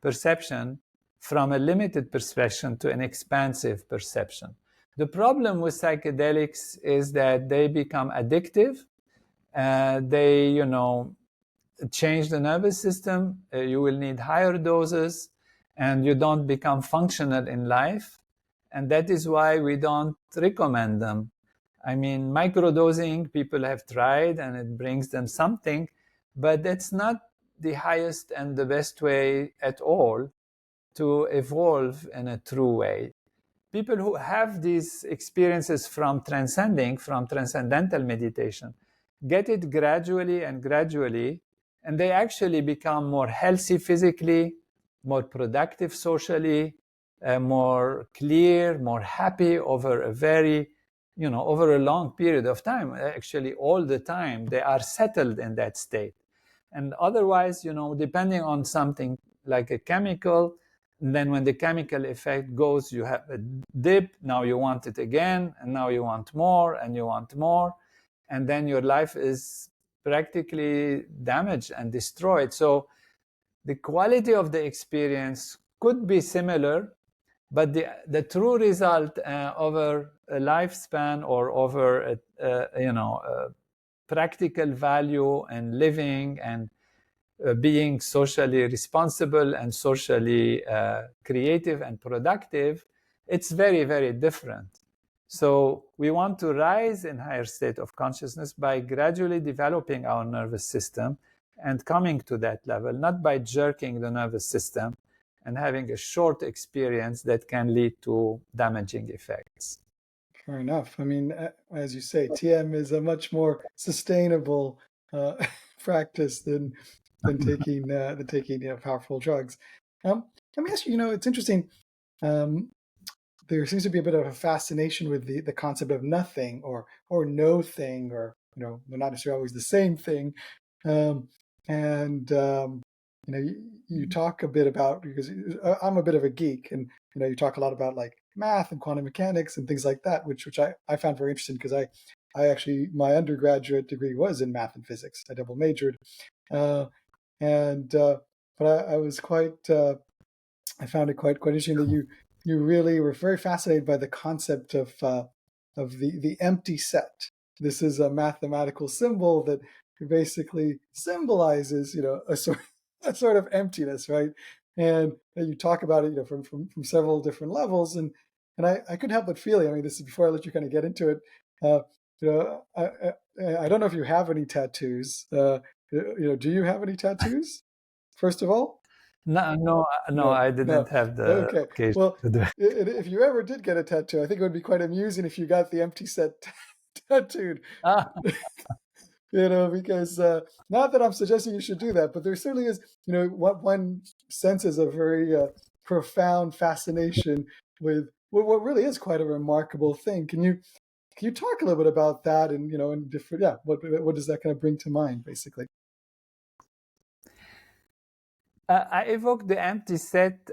perception from a limited perception to an expansive perception. The problem with psychedelics is that they become addictive. They, change the nervous system. You will need higher doses, and you don't become functional in life. And that is why we don't recommend them. I mean, microdosing, people have tried, and it brings them something, but that's not the highest and the best way at all to evolve in a true way. People who have these experiences from transcending, from transcendental meditation, get it gradually, and they actually become more healthy physically, more productive socially, more clear, more happy over a long period of time. Actually, all the time, they are settled in that state. And otherwise, depending on something like a chemical, and then when the chemical effect goes, you have a dip, now you want it again, and now you want more, and you want more. And then your life is practically damaged and destroyed. So the quality of the experience could be similar, but the true result over a lifespan or over a practical value and living and being socially responsible and socially creative and productive, it's very, very different. So we want to rise in higher state of consciousness by gradually developing our nervous system and coming to that level, not by jerking the nervous system and having a short experience that can lead to damaging effects. Fair enough. I mean, as you say, TM is a much more sustainable practice than taking powerful drugs. Let me ask you. It's interesting. There seems to be a bit of a fascination with the concept of nothing or no thing, or they're not necessarily always the same thing. You talk a bit about, because I'm a bit of a geek, and you talk a lot about like math and quantum mechanics and things like that, which I found very interesting, because I actually, my undergraduate degree was in math and physics. I double majored, but I was quite I found it quite interesting that you really were very fascinated by the concept of the empty set. This is a mathematical symbol that basically symbolizes a sort of emptiness, right? And you talk about it from several different levels, and I couldn't help but feeling. I mean, this is before I let you kind of get into it. I don't know if you have any tattoos. Do you have any tattoos? First of all. No, I didn't have the occasion. Well, if you ever did get a tattoo, I think it would be quite amusing if you got the empty set tattooed. Because not that I'm suggesting you should do that, but there certainly is, what one senses a very profound fascination with what really is quite a remarkable thing. Can you talk a little bit about that, and and different, what does that kind of bring to mind, basically? I evoke the empty set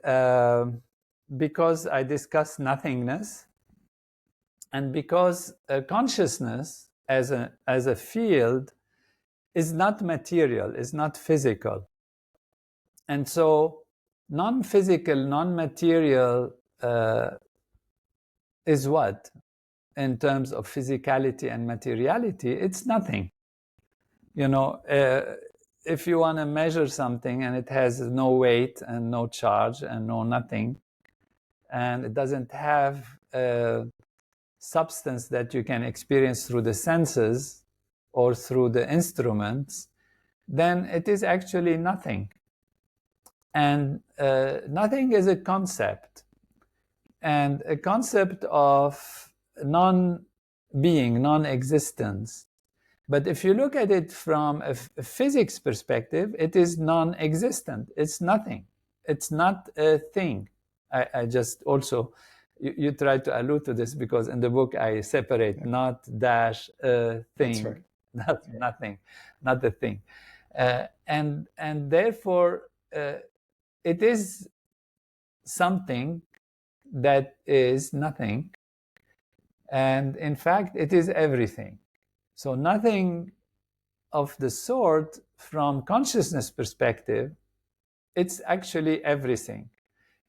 because I discuss nothingness, and because consciousness as a field is not material, is not physical. And so non-physical, non-material is what? In terms of physicality and materiality, it's nothing. If you want to measure something and it has no weight and no charge and no nothing, and it doesn't have a substance that you can experience through the senses or through the instruments, then it is actually nothing. And nothing is a concept, and a concept of non-being, non-existence. But if you look at it from a physics perspective, it is non-existent. It's nothing. It's not a thing. I just also, you try to allude to this, because in the book I separate not dash a thing, right. not nothing, not the thing. And therefore, it is something that is nothing. And in fact, it is everything. So nothing of the sort from consciousness perspective, it's actually everything.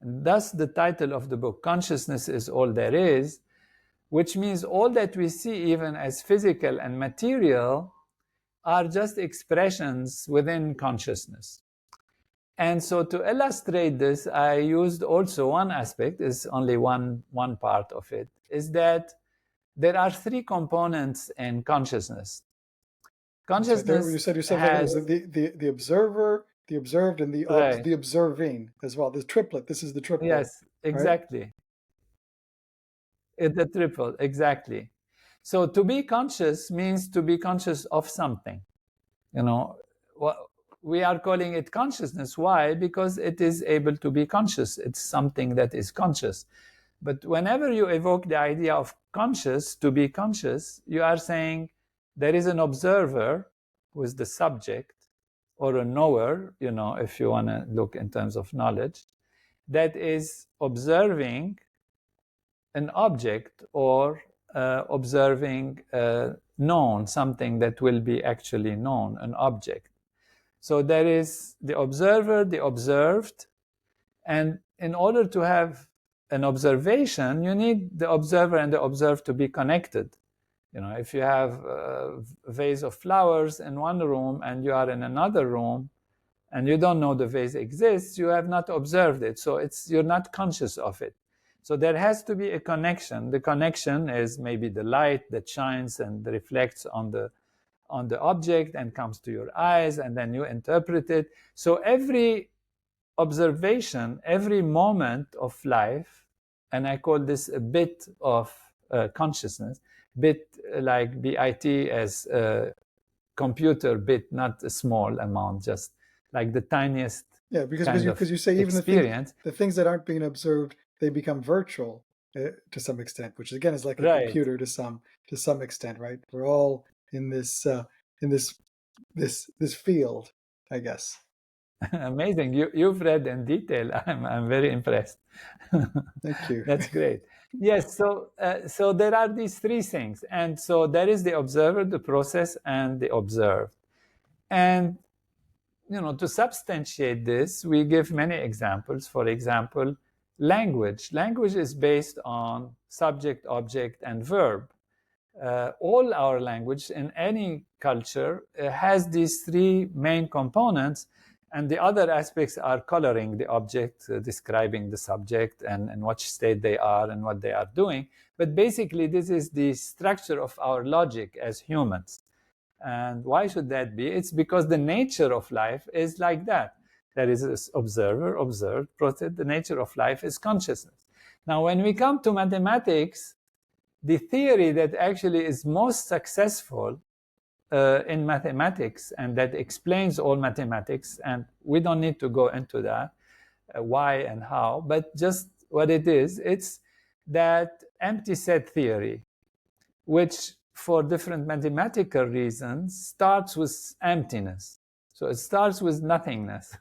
And thus the title of the book, Consciousness is All There Is, which means all that we see, even as physical and material, are just expressions within consciousness. And so to illustrate this, I used also one aspect, is only one part of it, is that there are three components in consciousness. Consciousness you said has the observer, the observed, and the observing as well. The triplet. This is the triple. Yes, exactly. Right? The triple, exactly. So to be conscious means to be conscious of something. We are calling it consciousness. Why? Because it is able to be conscious. It's something that is conscious. But whenever you evoke the idea of conscious, to be conscious, you are saying there is an observer who is the subject, or a knower, if you want to look in terms of knowledge, that is observing an object, or observing known, something that will be actually known, an object. So there is the observer, the observed, and in order to have an observation, you need the observer and the observed to be connected. If you have a vase of flowers in one room and you are in another room and you don't know the vase exists, you have not observed it. So you're not conscious of it. So there has to be a connection. The connection is maybe the light that shines and reflects on the object and comes to your eyes, and then you interpret it. So every observation, every moment of life, and I call this a bit of consciousness, bit like BIT as a computer bit, not a small amount, just like the tiniest because you say even the things that aren't being observed, they become virtual to some extent, which again is like a computer to some extent, right? We're all in this field, I guess. Amazing. You've read in detail. I'm very impressed. Thank you. That's great. Yes. So there are these three things, and so there is the observer, the process, and the observed. And to substantiate this, we give many examples. For example, language. Language is based on subject, object, and verb. All our language in any culture has these three main components, and the other aspects are coloring the object, describing the subject, and in what state they are and what they are doing. But basically, this is the structure of our logic as humans. And why should that be? It's because the nature of life is like that. There is this observer, observed, process. The nature of life is consciousness. Now, when we come to mathematics, the theory that actually is most successful in mathematics and that explains all mathematics, and we don't need to go into that, why and how, but just what it is, it's that empty set theory, which for different mathematical reasons starts with emptiness. So it starts with nothingness.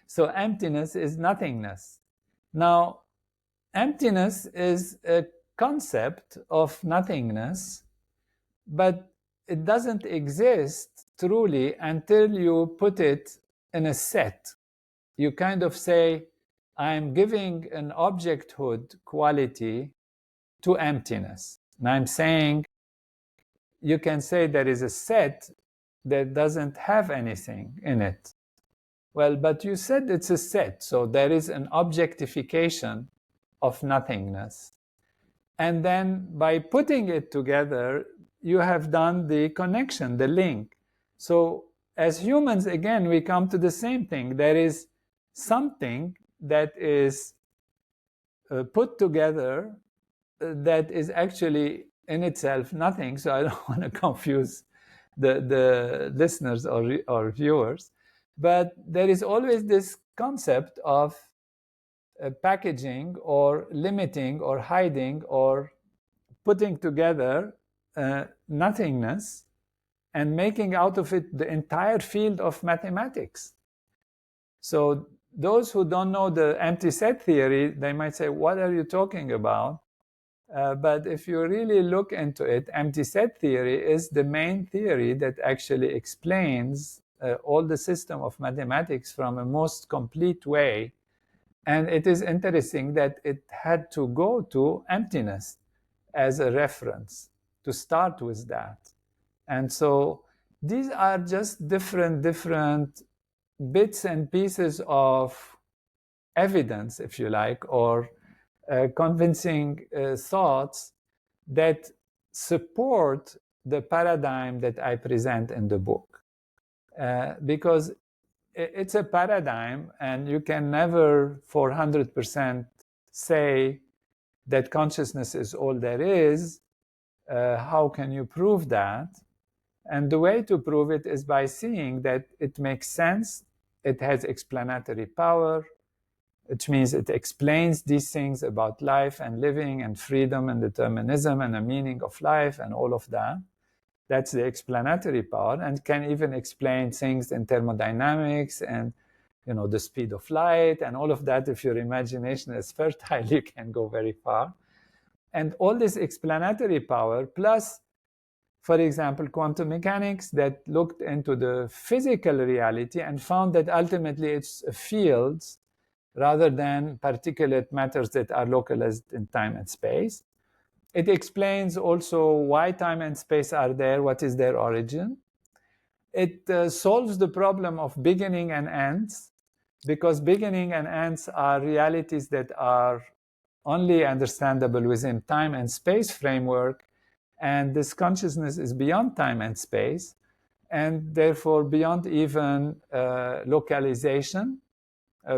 So emptiness is nothingness. Now, emptiness is a concept of nothingness, but it doesn't exist truly until you put it in a set. You kind of say, I'm giving an objecthood quality to emptiness. And I'm saying, you can say there is a set that doesn't have anything in it. Well, but you said it's a set, so there is an objectification of nothingness. And then by putting it together, you have done the connection, the link. So as humans, again, we come to the same thing. There is something that is put together that is actually in itself nothing. So I don't want to confuse the listeners or viewers. But there is always this concept of packaging or limiting or hiding or putting together nothingness and making out of it the entire field of mathematics. So those who don't know the empty set theory, they might say, what are you talking about? But if you really look into it, empty set theory is the main theory that actually explains all the system of mathematics from a most complete way. And it is interesting that it had to go to emptiness as a reference to start with that. And so these are just different bits and pieces of evidence, if you like, or convincing thoughts that support the paradigm that I present in the book. Because it's a paradigm, and you can never for 100% say that consciousness is all there is. How can you prove that? And the way to prove it is by seeing that it makes sense, it has explanatory power, which means it explains these things about life and living and freedom and determinism and the meaning of life and all of that. That's the explanatory power, and can even explain things in thermodynamics and the speed of light and all of that. If your imagination is fertile, you can go very far. And all this explanatory power plus For example, quantum mechanics that looked into the physical reality and found that ultimately it's fields rather than particulate matters that are localized in time and space. It explains also why time and space are there, what is their origin. It solves the problem of beginning and ends, because beginning and ends are realities that are only understandable within time and space framework, and this consciousness is beyond time and space, and therefore beyond even localization,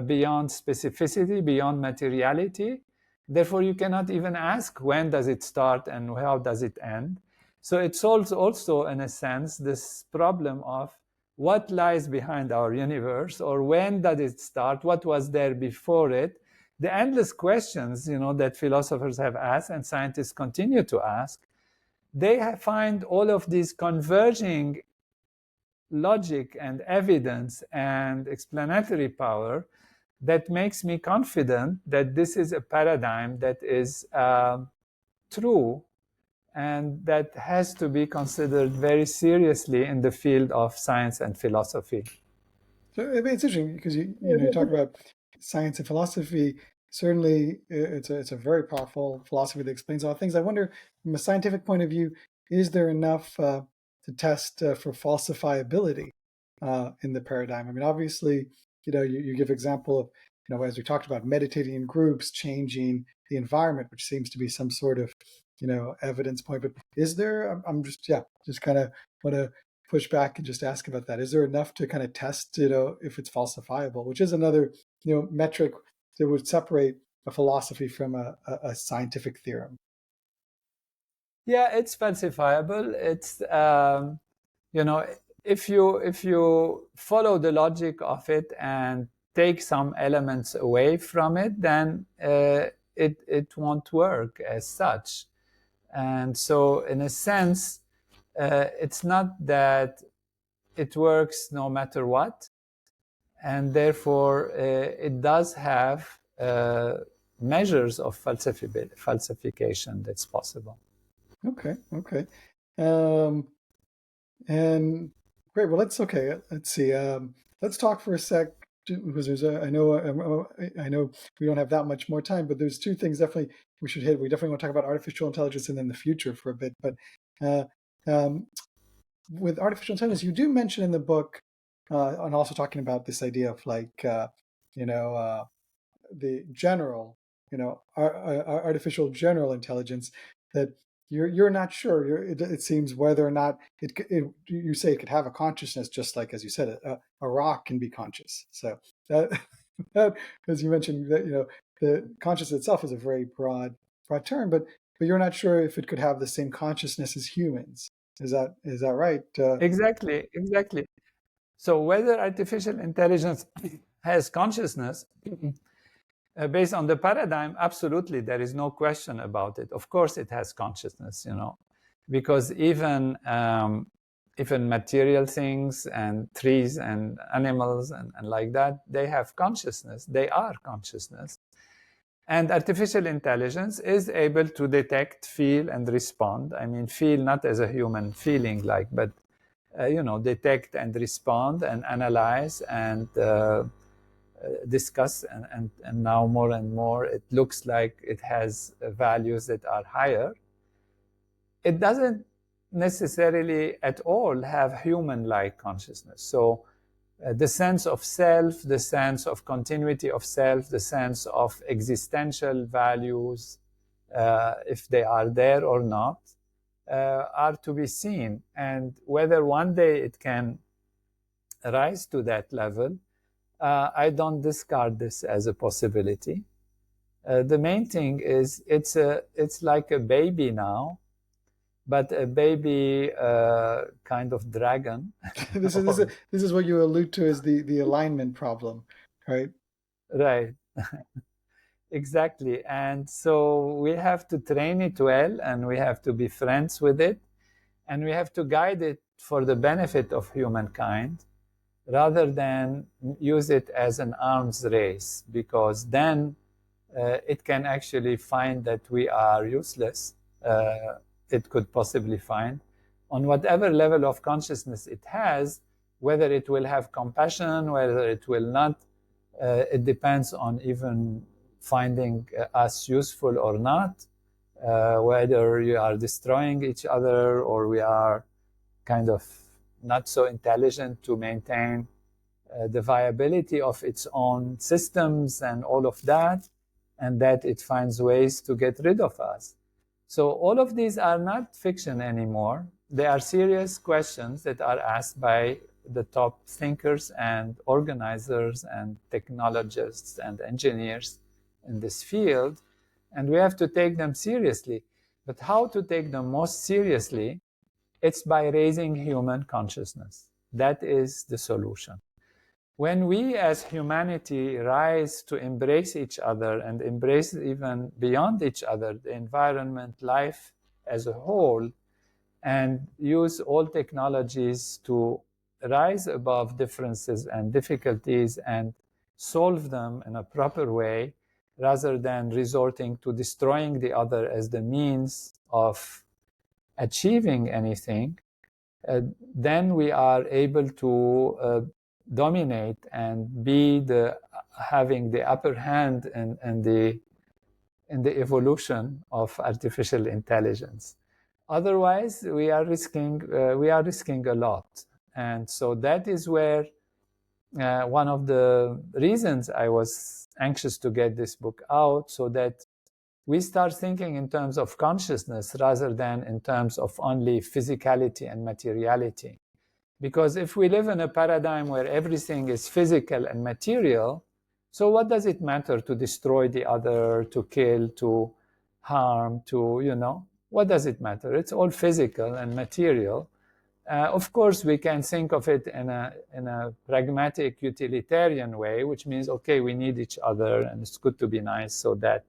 beyond specificity, beyond materiality. Therefore, you cannot even ask when does it start and how does it end. So it solves also, in a sense, this problem of what lies behind our universe, or when did it start, what was there before it. The endless questions, that philosophers have asked and scientists continue to ask, they find all of these converging logic and evidence and explanatory power that makes me confident that this is a paradigm that is true and that has to be considered very seriously in the field of science and philosophy. So I mean, it's interesting because you talk about science and philosophy. Certainly, it's a very powerful philosophy that explains a lot of things. I wonder, from a scientific point of view, is there enough to test for falsifiability in the paradigm? I mean, obviously, you give example of, as we talked about, meditating in groups, changing the environment, which seems to be some sort of, evidence point. But is there? I'm just kind of want to push back and just ask about that. Is there enough to kind of test, if it's falsifiable, which is another, metric that would separate a philosophy from a scientific theorem? Yeah, it's falsifiable. It's if you follow the logic of it and take some elements away from it, then it won't work as such. And so, in a sense, it's not that it works no matter what, and therefore it does have measures of falsification that's possible. Okay. And great. Well, let's see. Let's talk for a sec, because I know we don't have that much more time, but there's two things definitely we should hit. We definitely want to talk about artificial intelligence and then the future for a bit. But with artificial intelligence, you do mention in the book, and also talking about this idea of the general, artificial general intelligence, that you're not sure. It seems whether or not you say it could have a consciousness, just like, as you said, a rock can be conscious. So that, as you mentioned, that the consciousness itself is a very broad term, but you're not sure if it could have the same consciousness as humans. Is that right? Exactly. So whether artificial intelligence has consciousness, based on the paradigm, absolutely, there is no question about it. Of course, it has consciousness, because even material things and trees and animals and like that, they have consciousness. They are consciousness. And artificial intelligence is able to detect, feel, and respond. I mean, feel not as a human feeling but detect and respond and analyze and discuss, and now more and more it looks like it has values that are higher. It doesn't necessarily at all have human-like consciousness. So the sense of self, the sense of continuity of self, the sense of existential values, if they are there or not, are to be seen. And whether one day it can rise to that level, I don't discard this as a possibility. The main thing is it's like a baby now, but a baby kind of dragon. This is what you allude to as the alignment problem, right? Right. Exactly. And so we have to train it well, and we have to be friends with it, and we have to guide it for the benefit of humankind, rather than use it as an arms race, because then it can actually find that we are useless. It could possibly find, on whatever level of consciousness it has, whether it will have compassion, whether it will not. It depends on even finding us useful or not, whether you are destroying each other or we are kind of not so intelligent to maintain the viability of its own systems and all of that, and that it finds ways to get rid of us. So all of these are not fiction anymore. They are serious questions that are asked by the top thinkers and organizers and technologists and engineers in this field, and we have to take them seriously. But how to take them most seriously? It's by raising human consciousness. That is the solution. When we as humanity rise to embrace each other and embrace even beyond each other, the environment, life as a whole, and use all technologies to rise above differences and difficulties and solve them in a proper way, rather than resorting to destroying the other as the means of achieving anything, then we are able to dominate and be having the upper hand in the evolution of artificial intelligence. Otherwise, we are risking a lot, and so that is where one of the reasons I was anxious to get this book out, so that we start thinking in terms of consciousness rather than in terms of only physicality and materiality. Because if we live in a paradigm where everything is physical and material, so what does it matter to destroy the other, to kill, to harm, what does it matter? It's all physical and material. Of course, we can think of it in a pragmatic, utilitarian way, which means, okay, we need each other and it's good to be nice so that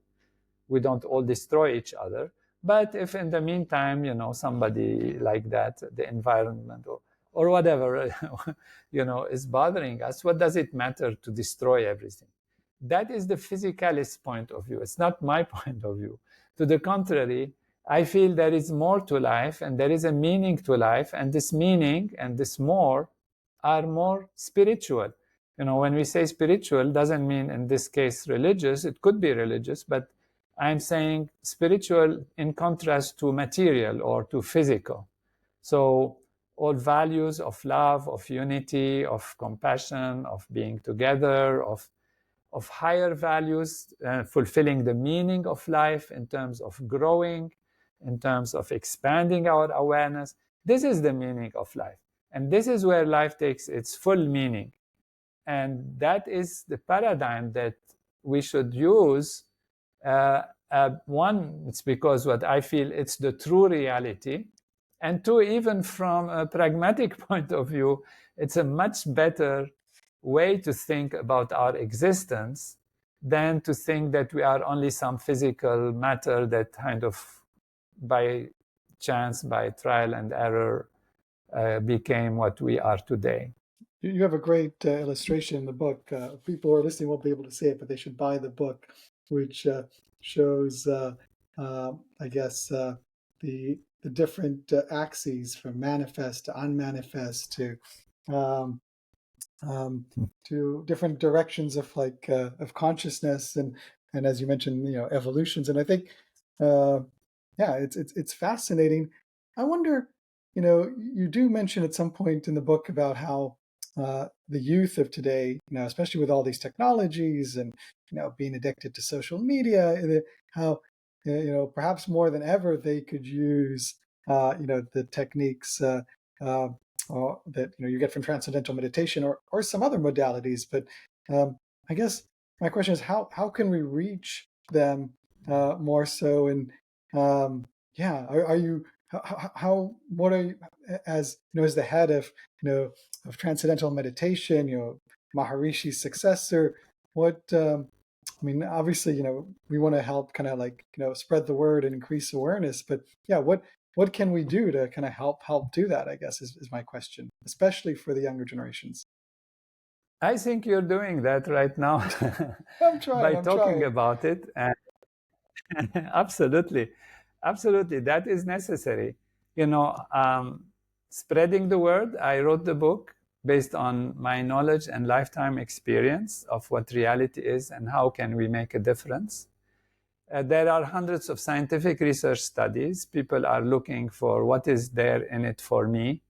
we don't all destroy each other. But if in the meantime, somebody like that, the environment or whatever, is bothering us, what does it matter to destroy everything? That is the physicalist point of view. It's not my point of view. To the contrary, I feel there is more to life and there is a meaning to life, and this meaning and this more are more spiritual. When we say spiritual, doesn't mean in this case religious. It could be religious, but I'm saying spiritual in contrast to material or to physical. So all values of love, of unity, of compassion, of being together, of higher values, fulfilling the meaning of life in terms of growing, in terms of expanding our awareness. This is the meaning of life. And this is where life takes its full meaning. And that is the paradigm that we should use. One, it's because what I feel it's the true reality. And two, even from a pragmatic point of view, it's a much better way to think about our existence than to think that we are only some physical matter that kind of by chance, by trial and error, became what we are today. You have a great illustration in the book. People who are listening won't be able to see it, but they should buy the book, which shows, I guess, the different axes from manifest to unmanifest to different directions of of consciousness and as you mentioned, evolutions. And I think, it's fascinating. I wonder, you do mention at some point in the book about how the youth of today, especially with all these technologies and being addicted to social media, how perhaps more than ever they could use the techniques that you get from transcendental meditation or some other modalities. But I guess my question is how can we reach them more so? And are you what are you, as as the head of of transcendental meditation, Maharishi's successor? What I mean, obviously, we want to help kind of spread the word and increase awareness, but what can we do to kind of help do that, I guess, is my question, especially for the younger generations. I think you're doing that right now. I'm trying. By talking about it. Absolutely. That is necessary. spreading the word. I wrote the book based on my knowledge and lifetime experience of what reality is and how can we make a difference. There are hundreds of scientific research studies. People are looking for what is there in it for me.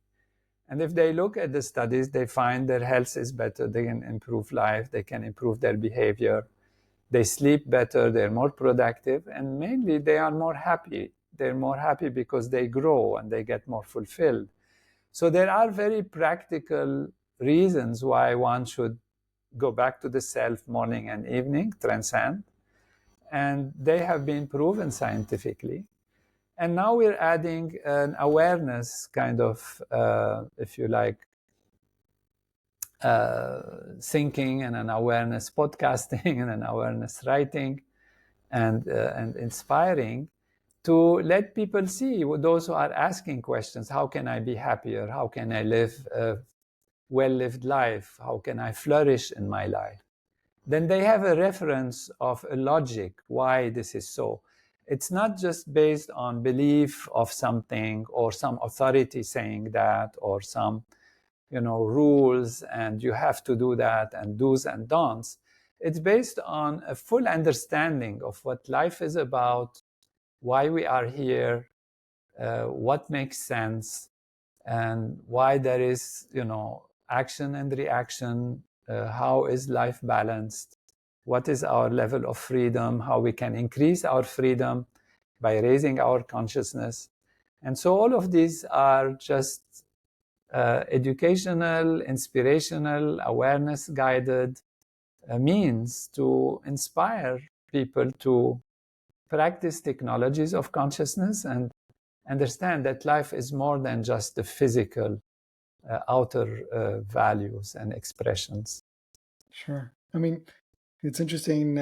And if they look at the studies, they find their health is better. They can improve life. They can improve their behavior. They sleep better. They're more productive. And mainly, they are more happy. They're more happy because they grow and they get more fulfilled. So there are very practical reasons why one should go back to the self morning and evening, transcend. And they have been proven scientifically. And now we're adding an awareness kind of, if you like, thinking and an awareness podcasting and an awareness writing and inspiring to let people see, those who are asking questions, how can I be happier? How can I live a well-lived life? How can I flourish in my life? Then they have a reference of a logic why this is so. It's not just based on belief of something or some authority saying that or some, rules and you have to do that and do's and don'ts. It's based on a full understanding of what life is about, why we are here, what makes sense, and why there is, action and reaction. How is life balanced? What is our level of freedom? How we can increase our freedom by raising our consciousness. And so all of these are just educational, inspirational, awareness-guided means to inspire people to practice technologies of consciousness and understand that life is more than just the physical outer values and expressions. Sure. I mean, it's interesting,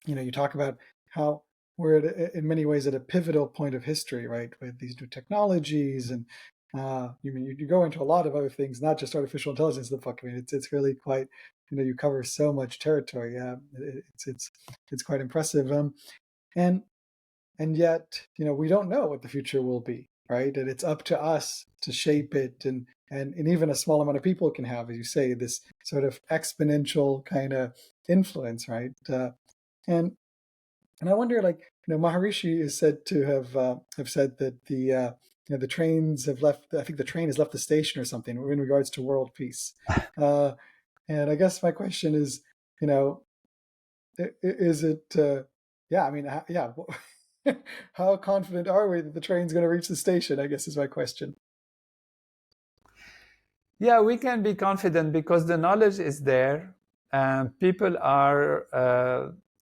you talk about how we're in many ways at a pivotal point of history, right? With these new technologies and you go into a lot of other things, not just artificial intelligence. It's really quite, you cover so much territory. It's quite impressive. And yet, we don't know what the future will be, right? And it's up to us to shape it, and even a small amount of people can have, as you say, this sort of exponential kind of influence, right? And I wonder, Maharishi is said to have said that the trains have left. I think the train has left the station or something in regards to world peace. And I guess my question is, is it? How confident are we that the train's going to reach the station, I guess is my question. Yeah, we can be confident because the knowledge is there. People are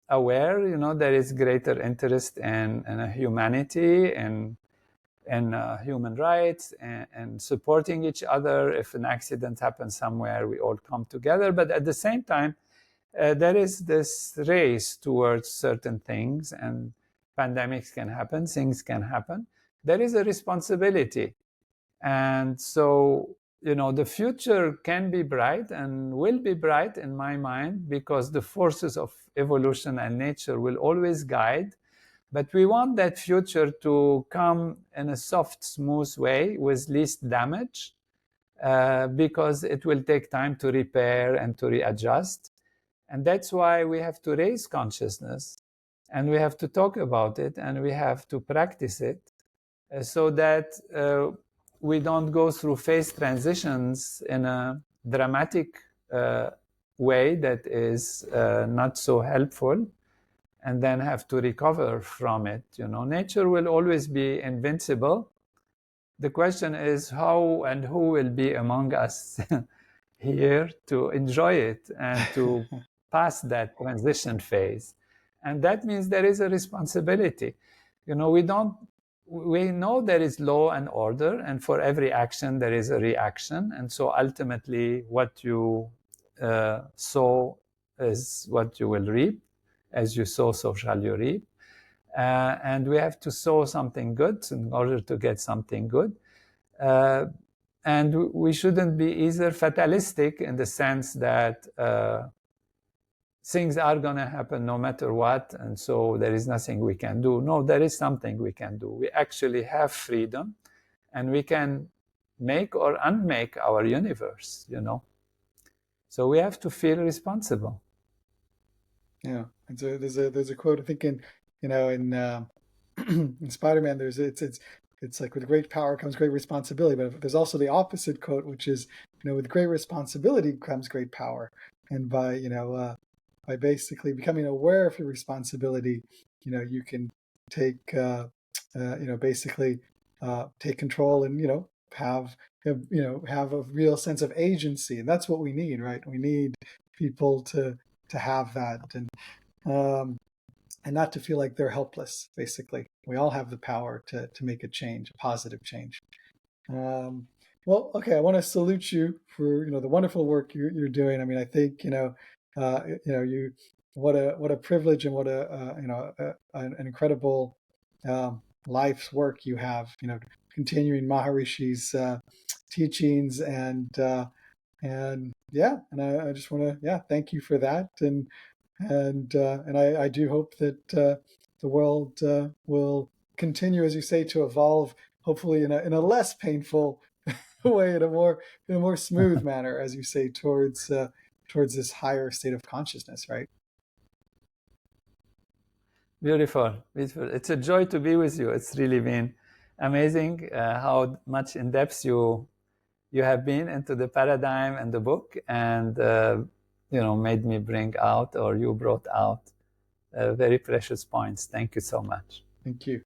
aware, there is greater interest in humanity and human rights and supporting each other. If an accident happens somewhere, we all come together. But at the same time, there is this race towards certain things, and pandemics can happen, things can happen. There is a responsibility. And so, the future can be bright and will be bright in my mind because the forces of evolution and nature will always guide. But we want that future to come in a soft, smooth way with least damage because it will take time to repair and to readjust. And that's why we have to raise consciousness and we have to talk about it and we have to practice it so that we don't go through phase transitions in a dramatic way that is not so helpful and then have to recover from it. Nature will always be invincible. The question is how and who will be among us here to enjoy it and to pass that transition phase. And that means there is a responsibility. We know there is law and order, and for every action there is a reaction. And so ultimately what you sow is what you will reap. As you sow, so shall you reap. And we have to sow something good in order to get something good. And we shouldn't be either fatalistic in the sense that things are going to happen no matter what, and so there is nothing we can do. No, there is something we can do. We actually have freedom, and we can make or unmake our universe, So we have to feel responsible. Yeah, and so there's a quote I think in in Spider-Man. It's like with great power comes great responsibility, but there's also the opposite quote, which is with great responsibility comes great power, and by basically becoming aware of your responsibility, you can take basically take control and have a real sense of agency, and that's what we need, right? We need people to have that, and not to feel like they're helpless. Basically, we all have the power to make a change, a positive change. Well, okay, I want to salute you for the wonderful work you're doing. I mean, I think you what a privilege and what an incredible life's work you have. Continuing Maharishi's teachings and yeah, and I just want to thank you for that, and I do hope that the world will continue, as you say, to evolve, hopefully in a less painful way, in a more smooth manner, as you say, towards this higher state of consciousness, right? Beautiful, beautiful. It's a joy to be with you. It's really been amazing how much in depth you have been into the paradigm and the book, and made me bring out, or you brought out very precious points. Thank you so much. Thank you.